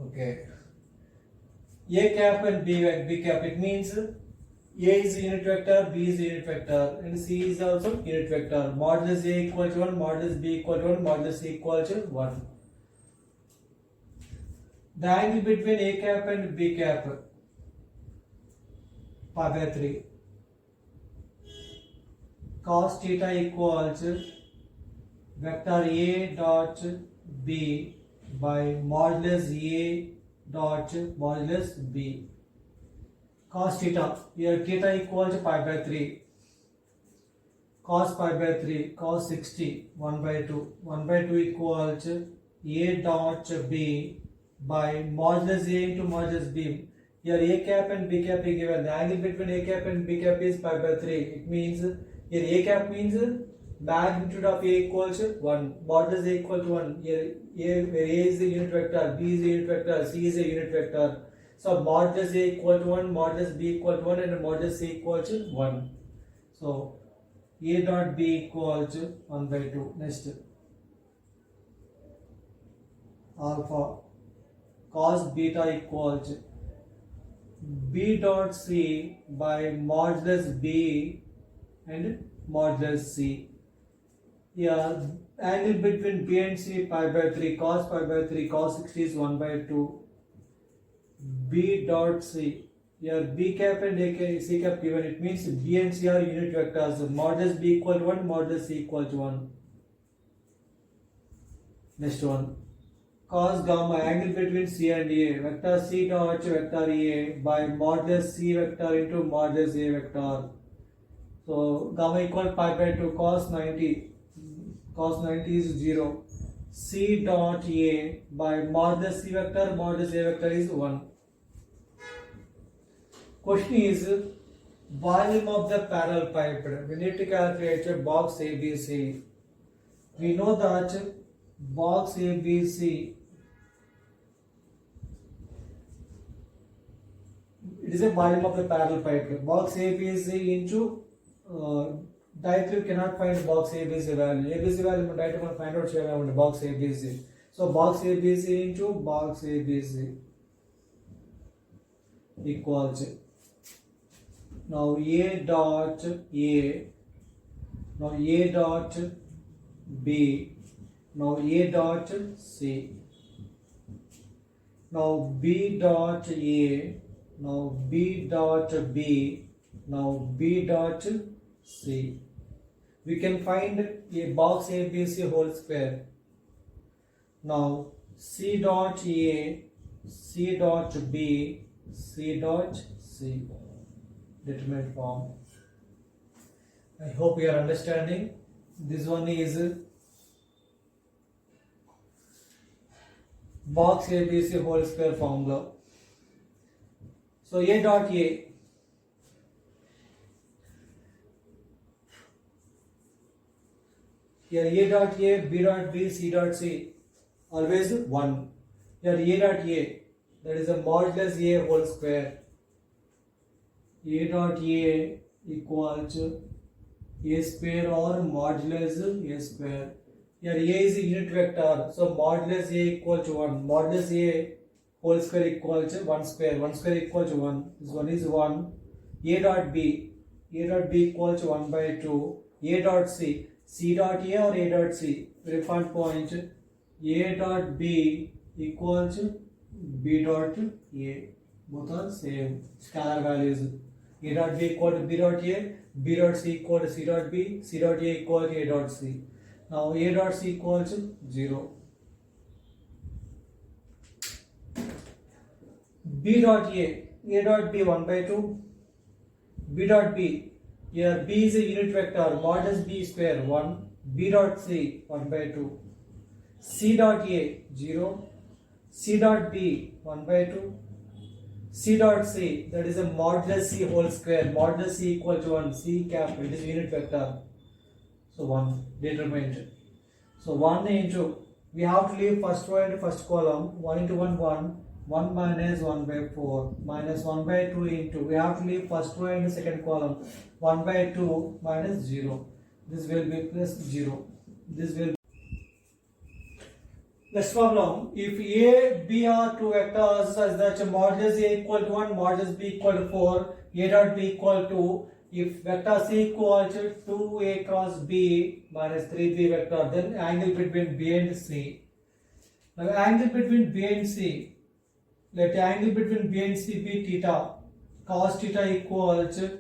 Okay. A cap and B cap, it means A is a unit vector, B is a unit vector, and C is also unit vector. Modulus A equal to 1, modulus B equal to 1, modulus C equal to 1. The angle between A cap and B cap, pi by 3. Cos theta equals vector A dot B by modulus A dot modulus B. Cos theta, here theta equals pi by 3. Cos pi by 3, cos 60, 1 by 2. 1 by 2 equals A dot B by modulus A into modulus B. Here A cap and B cap is given. The angle between A cap and B cap is pi by 3. It means here A cap means magnitude of A equals 1. Modulus A equal to 1. Here A is the unit vector, B is the unit vector, C is a unit vector. So modulus A equal to 1, modulus B equal to 1, and modulus C equal to 1. So A dot B equal to 1 by 2. Next, alpha cos beta equal to B dot C by modulus B and modulus C. Here angle between B and C pi by 3, cos pi by 3, cos 60 is 1 by 2. B dot C. Here B cap and C cap given. It means B and C are unit vectors. Modulus B equal to 1, modulus C equal to 1. Next one. Cos gamma, angle between C and A. Vector C dot vector A by modulus C vector into modulus A vector. So gamma equal pi by 2, cos 90. Cos 90 is 0. C dot A by modulus C vector, modulus A vector is 1. Question is volume of the parallel pipe. We need to calculate a box ABC. We know that box ABC, it is a volume of the parallel pipe. Box ABC into directly we cannot find box ABC value. ABC value we directly want to find out share box ABC. So box ABC into box ABC equals now A dot A, now A dot B, now A dot C, now B dot A, now B dot B, now B dot C. we can find a box ABC whole square. Now C dot A, C dot B, C dot C, determinate form. I hope you are understanding. This one is box ABC whole square formula. So A dot A, here A dot A, B dot B, C dot C, always 1. Here A dot A, that is a modulus A whole square. A dot A equal to A square or modulus A square. Here A is a unit vector, so modulus A equal to 1. Modulus A whole square equal to 1 square. 1 square equal to 1. This one is 1. A dot B. A dot B equal to 1 by 2. A dot C. C dot A or A dot C. Reference point. A dot B equal to B dot A. Both are same. Scalar values. A dot B equal to B dot A. B dot C equal to C dot B. C dot A equal to A dot C. Now A dot C equal to 0. B dot A dot B 1 by 2, B dot B, here B is a unit vector, modulus B square 1, B dot C 1 by 2, C dot A 0, C dot B 1 by 2, C dot C, that is a modulus C whole square, modulus C equal to 1, C cap, it is a unit vector, so 1, determined. So 1 into, we have to leave first row and first column, 1 into 1, 1. 1 minus 1 by 4 minus 1 by 2 into, we have to leave first row and second column, 1 by 2 minus 0. This will be plus 0. This will be. Next problem, if A, B are two vectors such that modulus A equal to 1, modulus B equal to 4, A dot B equal to, if vector C equal to 2A cross B minus 3B vector, then angle between B and C. Now angle between B and C, let angle between B and C be theta, cos theta equal to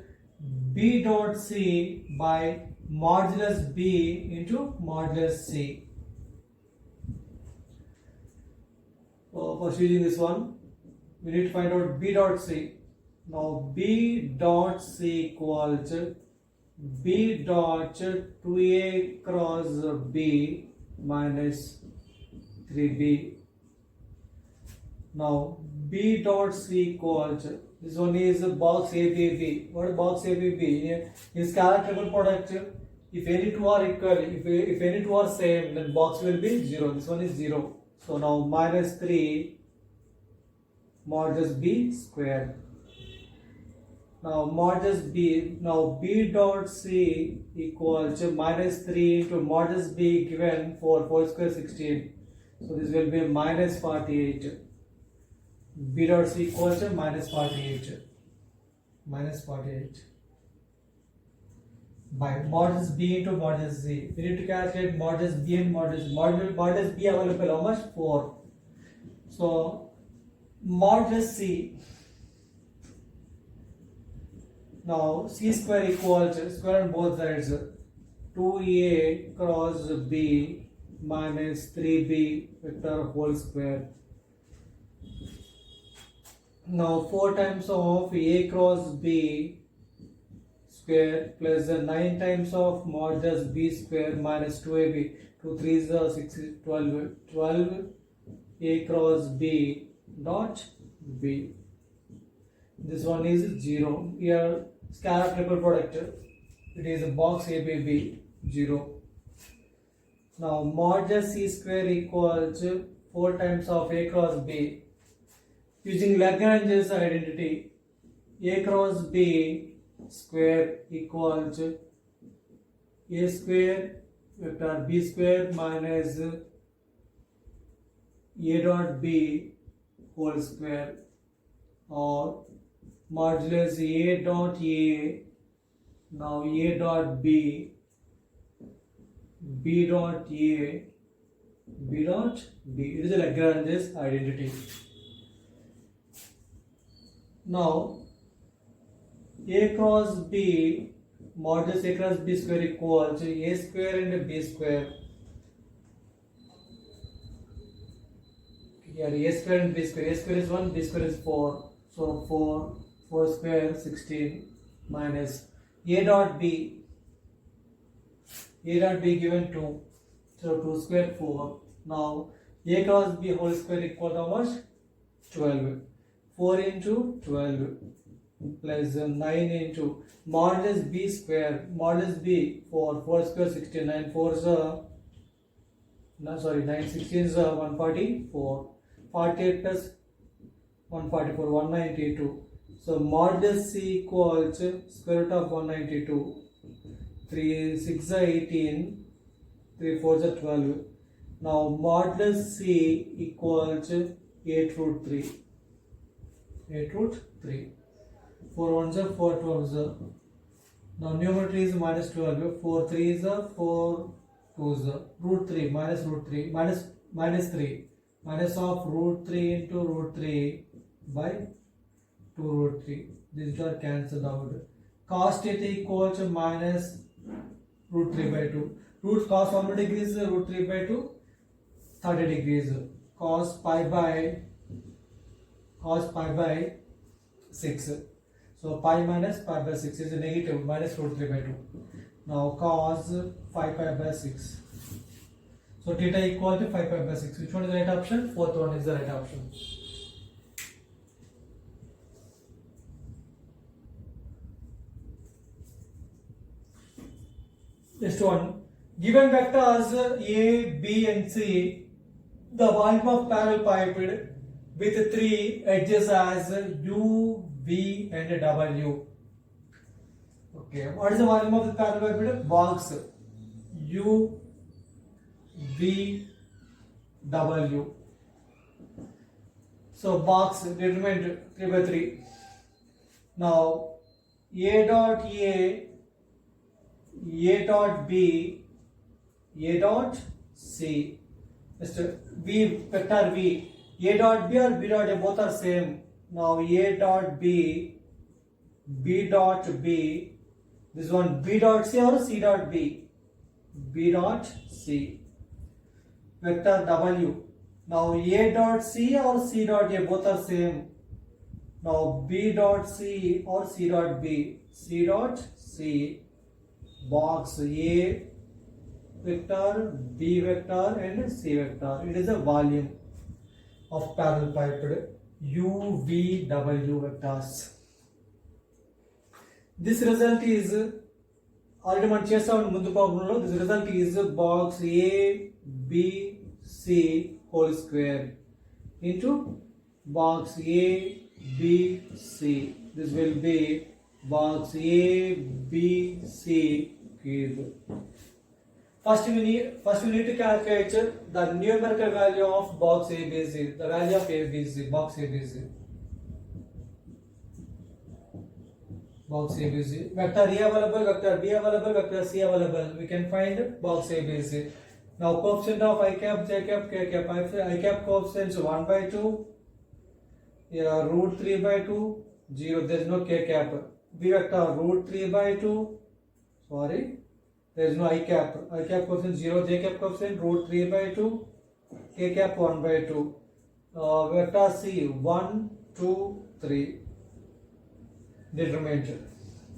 B dot C by modulus B into modulus C. So first using this one, we need to find out B dot C. Now B dot C equal to B dot 2A cross B minus 3B. Now B dot C equal to, this one is box ABB. What is box ABB? In scalar triple product, if any two are equal, if any two are same, then box will be 0. This one is 0. So now minus 3 modulus B square. Now modulus B, now B dot C equal to minus 3 into modulus B given 4, 4 square 16. So this will be minus 48. B dot C equal to minus 48. Minus 48. By modulus B into modulus C. We need to calculate modulus B and modulus. Modulus B available how much? 4. So modulus C. Now C square equal to, square on both sides, 2A cross B minus 3B vector whole square. Now 4 times of A cross B square plus 9 times of modulus B square minus 2AB. 2 3s are 6, 12. 12 A cross B dot B. This one is 0. Here scalar triple product. It is a box ABB 0. Now modulus C square equal to 4 times of A cross B. Using Lagrange's identity, A cross B square equal to A square vector B square minus A dot B whole square, or modulus A dot A, now A dot B, B dot A, B dot B. It is a Lagrange's identity. Now A cross B modulus a cross b square equals a square and b square. Here a square and b square. A square is 1, b square is 4. So 4 square 16 minus a dot b. A dot b given 2. So 2 square 4. Now a cross b whole square equal to how much? 12. 4 into 12 plus 9 into modulus b square. Modulus b 4 square 16. 9 4s are, no sorry, 9 16s are 144. 48 plus 144, 192. So modulus c equals square root of 192. 3 6 are 18. 3 4s are 12. Now modulus c equals 8 root 3. 8 root 3. 4 1s are 4 12s are. Now numerator is minus 12. 4 3s are 4 2s are. Root 3 minus root 3 minus 3. Minus of root 3 into root 3 by 2 root 3. These are cancelled out. Cos theta equals to minus root 3 by 2. Root cos 1 degrees root 3 by 2 30 degrees. Cos pi by 6. So pi minus pi by 6 is a negative minus root 3 by 2. Now cos 5 pi by 6. So theta equal to 5 pi by 6. Which one is the right option? Fourth one is the right option. Next one. Given vectors A, B and C, the volume of parallel pipe with 3 edges as U, V and W. Okay, what is the volume of the parallel pipe? Box U, V, W. So box determined 3 by 3. Now A dot A, A dot B, A dot C. Mr. V vector V. A dot B or B dot A both are same. Now A dot B, B dot B. This one B dot C or C dot B. B dot C. Vector W. Now A dot C or C dot A both are same. Now B dot C or C dot B. C dot C. Box A vector, B vector and C vector. It is a volume of parallel piped U, V, W vectors. This result is already మనం చేసాం ముందు ప్రాబ్లంలో. This result is box A, B, C whole square into box A, B, C. This will be box A, B, C cube. First we need to calculate the numerical value of box ABC. The value of ABC, box ABC. Box ABC. Vector A available, vector B available, vector C available. We can find box ABC. Now coefficient of I cap, J cap, K cap. I cap coefficients 1 by 2. Yeah, root 3 by 2. 0. There is no K cap. B vector root 3 by 2. Sorry. There is no I cap. I cap coefficient 0. J cap coefficient root 3 by 2. K cap 1 by 2. Vector C 1, 2, 3. Determined.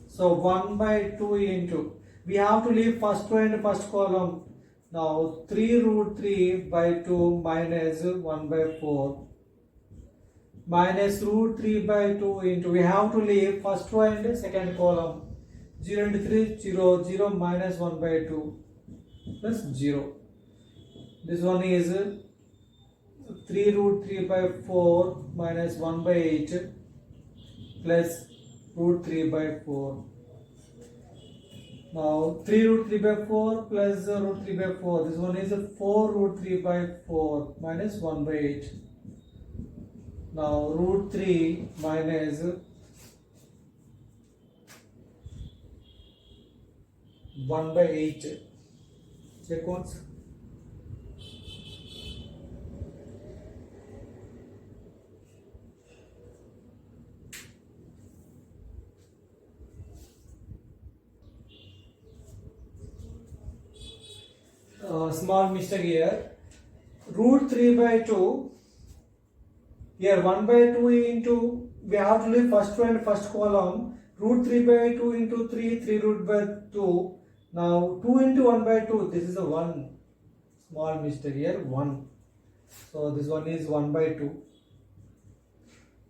So 1 by 2 into. We have to leave first row and first column. Now 3 root 3 by 2 minus 1 by 4. Minus root 3 by 2 into. We have to leave first row and second column. 0 into 3, 0, 0 minus 1 by 2 plus 0. This one is 3 root 3 by 4 minus 1 by 8 plus root 3 by 4. Now 3 root 3 by 4 plus root 3 by 4. This one is 4 root 3 by 4 minus 1 by 8. Now root 3 minus 1 by 8. Check once. small mistake here. Root 3 by 2. Here 1 by 2 into, we have to leave first one first column. Root 3 by 2 into 3, 3 root by 2. Now 2 into 1 by 2, this is a 1. Small mistake here, 1. So this one is 1 by 2.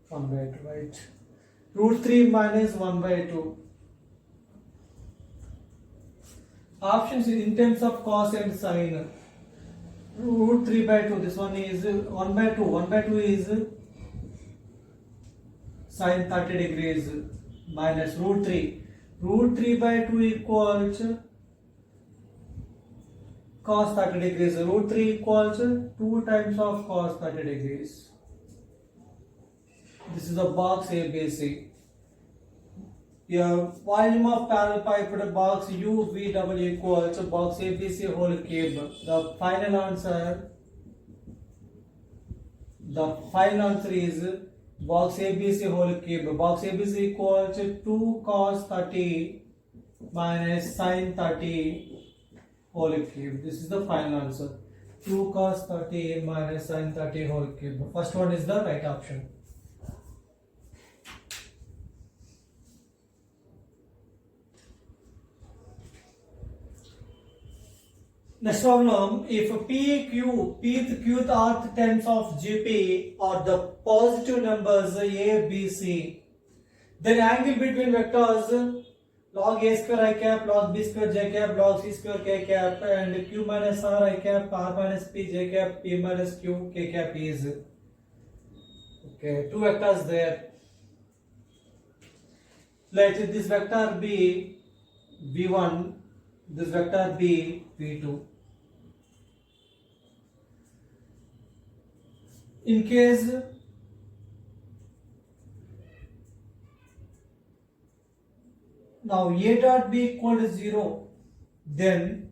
1 by 2, right? Root 3 minus 1 by 2. Options in terms of cos and sine. Root 3 by 2, this one is 1 by 2. 1 by 2 is sine 30 degrees minus root 3. Root 3 by 2 equals cos 30 degrees. Root 3 equals 2 times of cos 30 degrees. This is the box ABC. Your volume of parallel pipe box UVW equals box ABC whole cube. The final answer is box ABC whole cube. Box ABC equals 2 cos 30 minus sin 30 whole cube. This is the final answer. 2 cos 30 minus sin 30 whole cube. First one is the right option. Next problem, if pth, qth, rth terms of GP are the positive numbers A, B, C, then angle between vectors log A square I cap, log B square J cap, log C square K cap, and Q minus R I cap, R minus P J cap, P minus Q K cap is. Okay, two vectors there. Let this vector be V1, this vector be V2. In case now A dot B equal to 0, then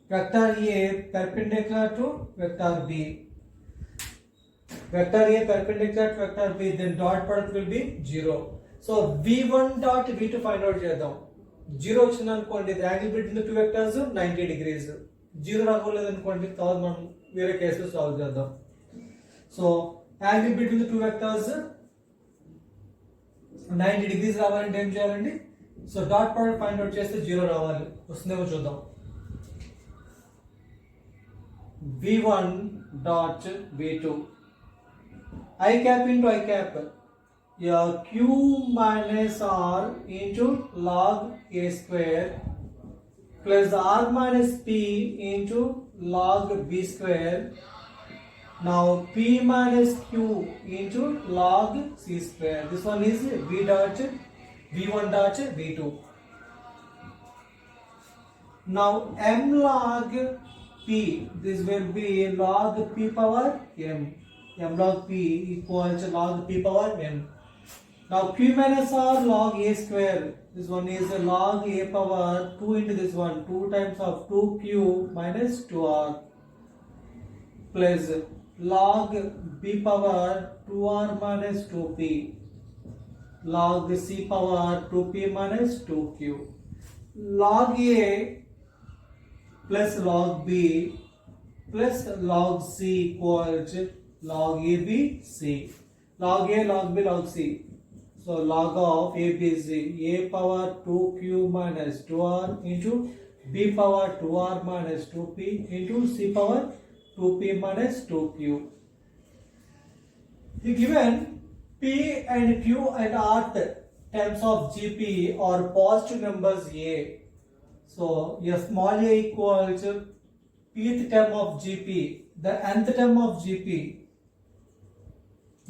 vector A perpendicular to vector B. Vector A perpendicular to vector B, then dot product will be 0. So V1 dot V2 find out చేద్దాం. 0 వచ్చింది అనుకోండి, the angle between the two vectors 90 degrees. 0 రాగోలేదు అనుకోండి, తర్వాత మనం వేరే కేసులో solve చేద్దాం. So angle between the two vectors 90 degrees రావాలంటే ఏం చేయాలండి? So dot product find out చేస్తే 0 రావాలి. వస్తుందేమో చూద్దాం. V1 dot V2 I cap into I cap, Q minus R into log A square plus R minus P into log B square. Now P minus Q into log C square. This one is V1 dot V2. Now M log P, this will be log P power M. M log P equals log P power M. Now Q minus R log A square. This one is log A power 2 into this one, 2 times of 2Q minus 2R plus log B power 2R minus 2P log C power 2P minus 2Q. Log A plus log B plus log C equals log AB C. Log A, log B, log C. So log of A, B, C. A power 2Q minus 2R into B power 2R minus 2P into C power 2P minus 2Q. The given P and Q and R terms of GP are positive numbers A. So your small a equals pth term of GP, the nth term of GP,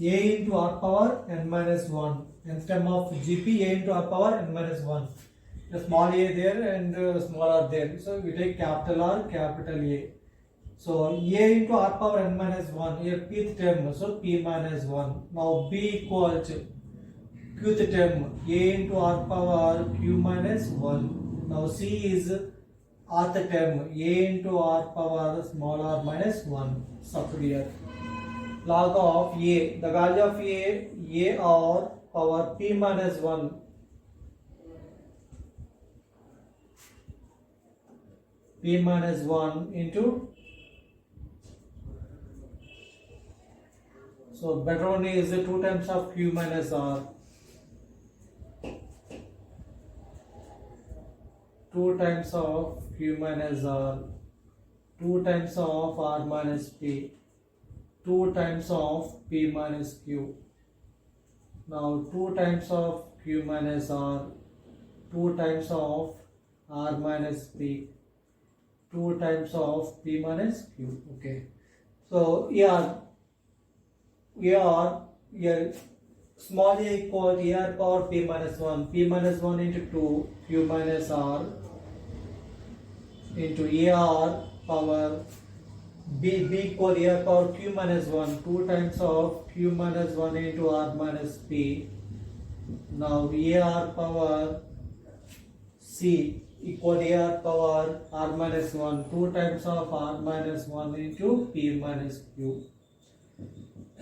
A into R power n minus 1. Nth term of GP, A into R power n minus 1. The small a there and small r there. So we take capital R, capital A. So A into R power n minus 1, here pth term, so P minus 1. Now B equals qth term, A into R power Q minus 1. Now C is rth term, A into R power small r minus 1. Substitute here. Log of A, the value of A or power P minus 1. p minus 1 into, so better one is 2 times of q minus r, 2 times of q minus r, 2 times of r minus p, 2 times of p minus q. Now 2 times of q minus r, 2 times of r minus p, 2 times of p minus q. Okay. So here small a equal to r power p minus 1, p minus 1 into 2 q minus r into ar power b equal to r power q minus 1, 2 times of q minus 1 into r minus p. Now ar power c equal to r power r minus 1, 2 times of r minus 1 into p minus q.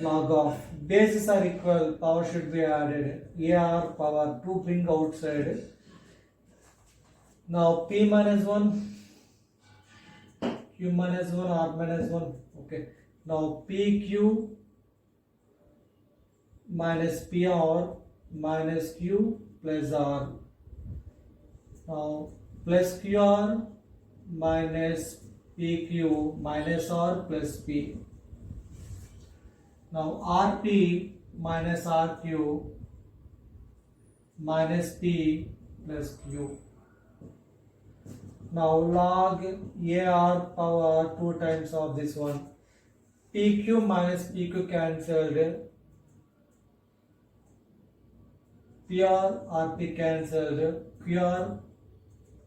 Log of bases are equal, power should be added, ar power 2 bring outside. Now p minus 1, q minus 1, r minus 1. Okay. Now pq minus pr minus q plus r. Now plus qr minus pq minus r plus p. Now rp minus rq minus p plus q. Now log ar power 2 times of this one. pq minus pq cancelled. pr rp cancelled. qr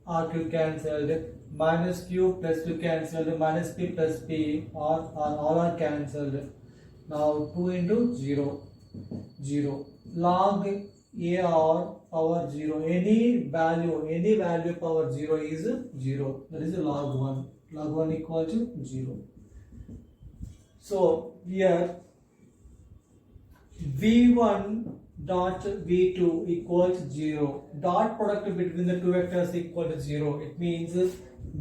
rq cancelled. Minus q plus q cancelled. Minus p plus p all are cancelled. Now 2 into 0, 0. Log ar power 0. Any value power 0 is 0. That is log 1. Log 1 equal to 0. So here v1 dot v2 equals 0. Dot product between the two vectors equal to 0. It means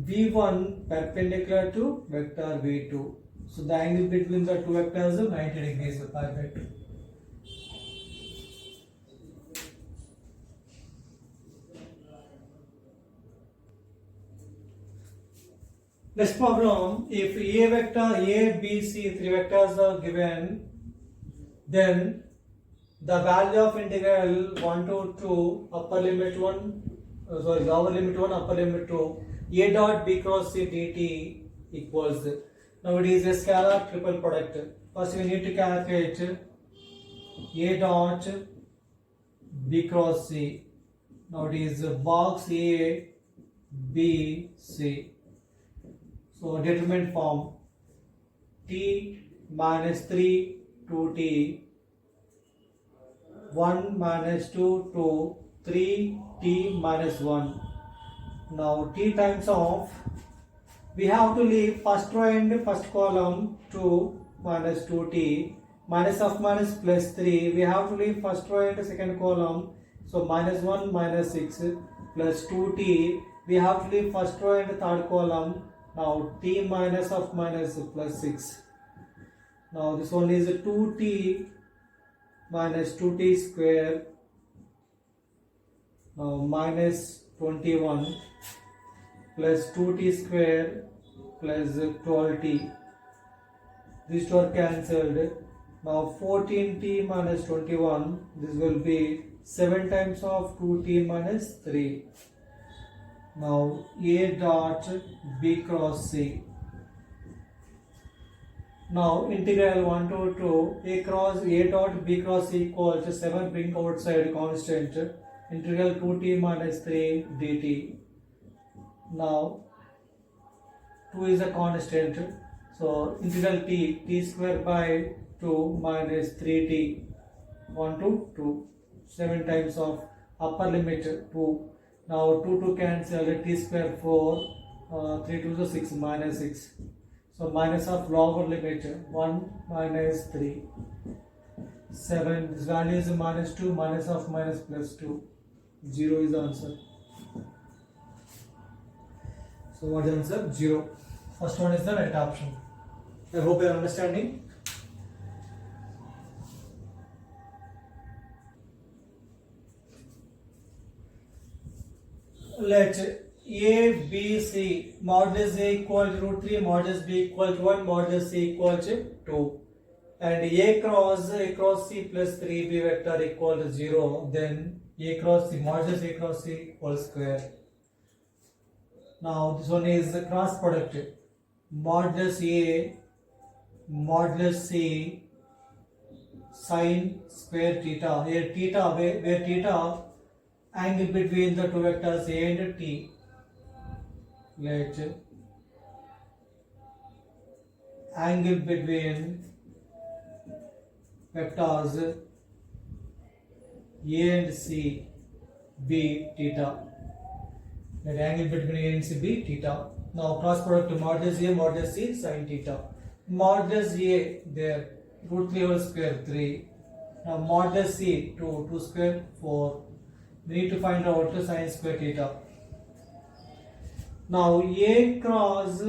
v1 perpendicular to vector v2. So the angle between the two vectors is 90 degrees. Perfect. Next problem, if a vector a, b, c, three vectors are given, then the value of integral 1 to 2 upper limit 1, lower limit 1 upper limit 2 a dot b cross c dt equals. Now it is a scalar triple product. First we need to calculate a dot b cross c. Now it is box a, b, c. So determinant form t minus 3 2t 1 minus 2 2 3 t minus 1. Now t times of, we have to leave first row and first column 2 minus 2t, minus of minus plus 3, we have to leave first row and second column, so minus 1 minus 6 plus 2t, we have to leave first row and third column. Now t minus of minus plus 6. Now this one is 2t minus 2t square. Now minus 21 plus 2t square plus 12t. These two are cancelled. Now 14t minus 21. This will be 7 times of 2t minus 3. Now a dot b cross c. Now integral 1 to 2 a cross a dot b cross c equals to 7, bring outside constant, integral 2t minus 3 dt. Now 2 is a constant, so integral t square by 2 minus 3t 1 to 2, 7 times of upper limit 2. Now 2 to cancel, t square 4, 3 to the 6 minus 6. So minus of lower limit 1 minus 3, 7. This value is minus 2, minus of minus plus 2. 0 is the answer. So what is the answer? 0. First one is the right option. I hope you are understanding. Let A, B, C, modulus A equal to root 3, modulus B equal to 1, modulus C equal to 2. And A cross C plus 3B vector equal to 0. Then A cross C, modulus A cross C whole square. Now this one is the cross product. Modulus A, modulus C, sine square theta. Here theta, where theta angle between the two vectors A and T. Let angle between vectors A and C be theta. Let angle between A and C be theta. Now cross product modulus A modulus C sin theta. Modulus A there root 3 whole square 3. Now modulus C 2 square 4. We need to find out the sin square theta. Now A cross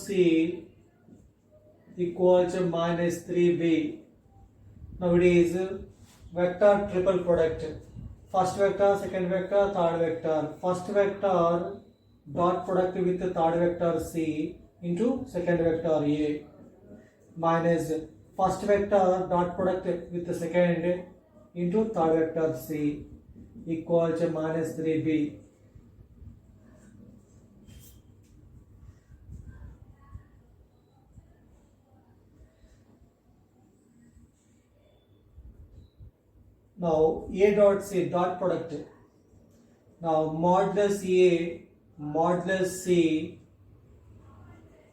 C equals to minus 3B. Now it is vector triple product. First vector, second vector, third vector. First vector dot product with the third vector C into second vector A minus first vector dot product with the second into third vector C equal to minus 3B. Now A dot C dot product. Now modulus A modulus C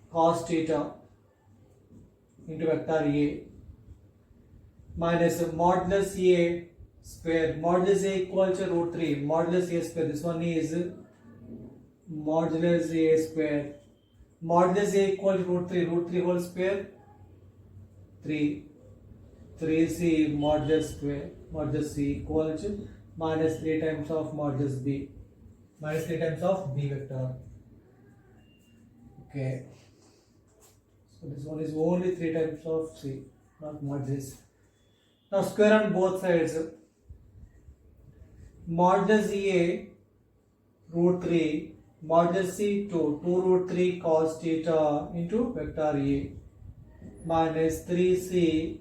cos theta into vector A minus modulus A square. Modulus A equal to root 3. Modulus A square. This one is modulus A square. Modulus A equal to root 3. Root 3 whole square 3. 3C modulus square. Modulus C equal to minus 3 times of modulus B. Minus 3 times of B vector. Okay. So this one is only 3 times of C, not modulus. Now square on both sides. Modulus A root 3, modulus C 2 root 3 cos theta into vector A minus 3C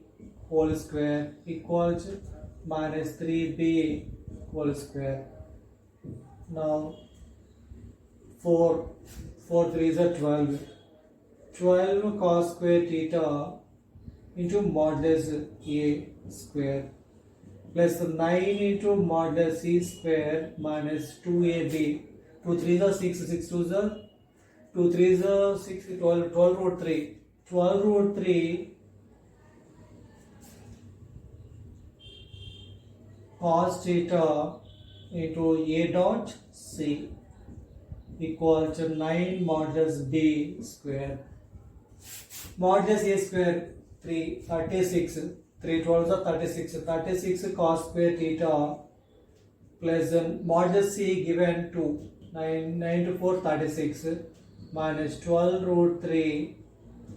whole square equals minus 3B whole square. Now 4 3 is a 12. 12 cos square theta into modulus A square plus 9 into modulus C square minus 2AB. 2 3 is 6, 6 2 is 2 3 is 6, 12 root 3. 12 root 3 cos theta into A dot C equal to 9 modulus B square. Modulus A square 3, 36. 3 12s are 36. 36 cos square theta plus modulus C given 2. 9 to 4 36 minus 12 root 3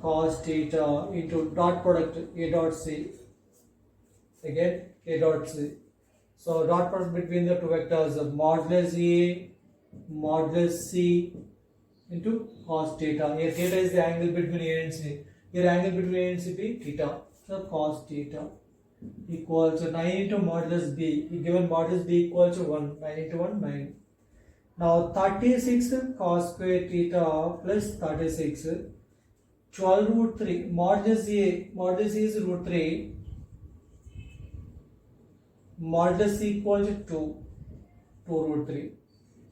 cos theta into dot product A dot C. Again A dot C. So dot product between the two vectors modulus A modulus C into cos theta. Here theta is the angle between A and C. Here angle between A and C be theta. So cos theta equals to 9 into modulus B. Given modulus B equals to 1. 9 into 1 9. Now 36 cos square theta plus 36. 12 root 3 modulus A is root 3. Modulus C equals to 2 root 3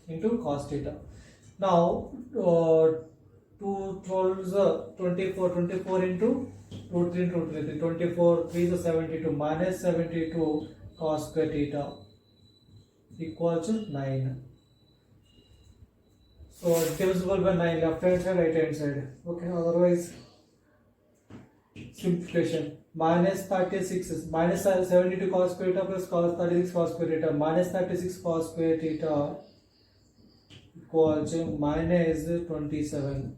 into cos theta. Now 2 12s 24 into root 3 into root 3. 24 3 is 72 minus 72 cos square theta equals to 9. So divisible by 9, left hand side, right hand side. Okay, otherwise simplification. Minus 36 is minus 72 cos square theta plus cos 36 cos square theta minus 36 cos square theta equal to minus 27.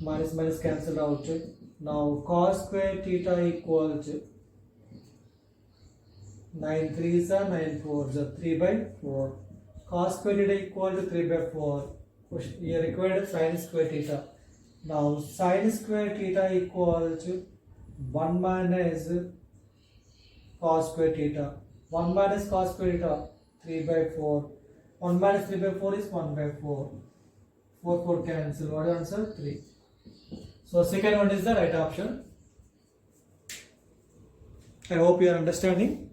Minus minus cancelled out. Now cos square theta equal to 9 3s are 9 4s are 3 by 4. Cos square theta equal to 3 by 4. Here required sin square theta. Now sin square theta equal to 1 minus cos square theta. 1 minus cos square theta 3 by 4. 1 minus 3 by 4 is 1 by 4. 4 cancel. What is answer? 3. So second one is the right option. I hope you are understanding.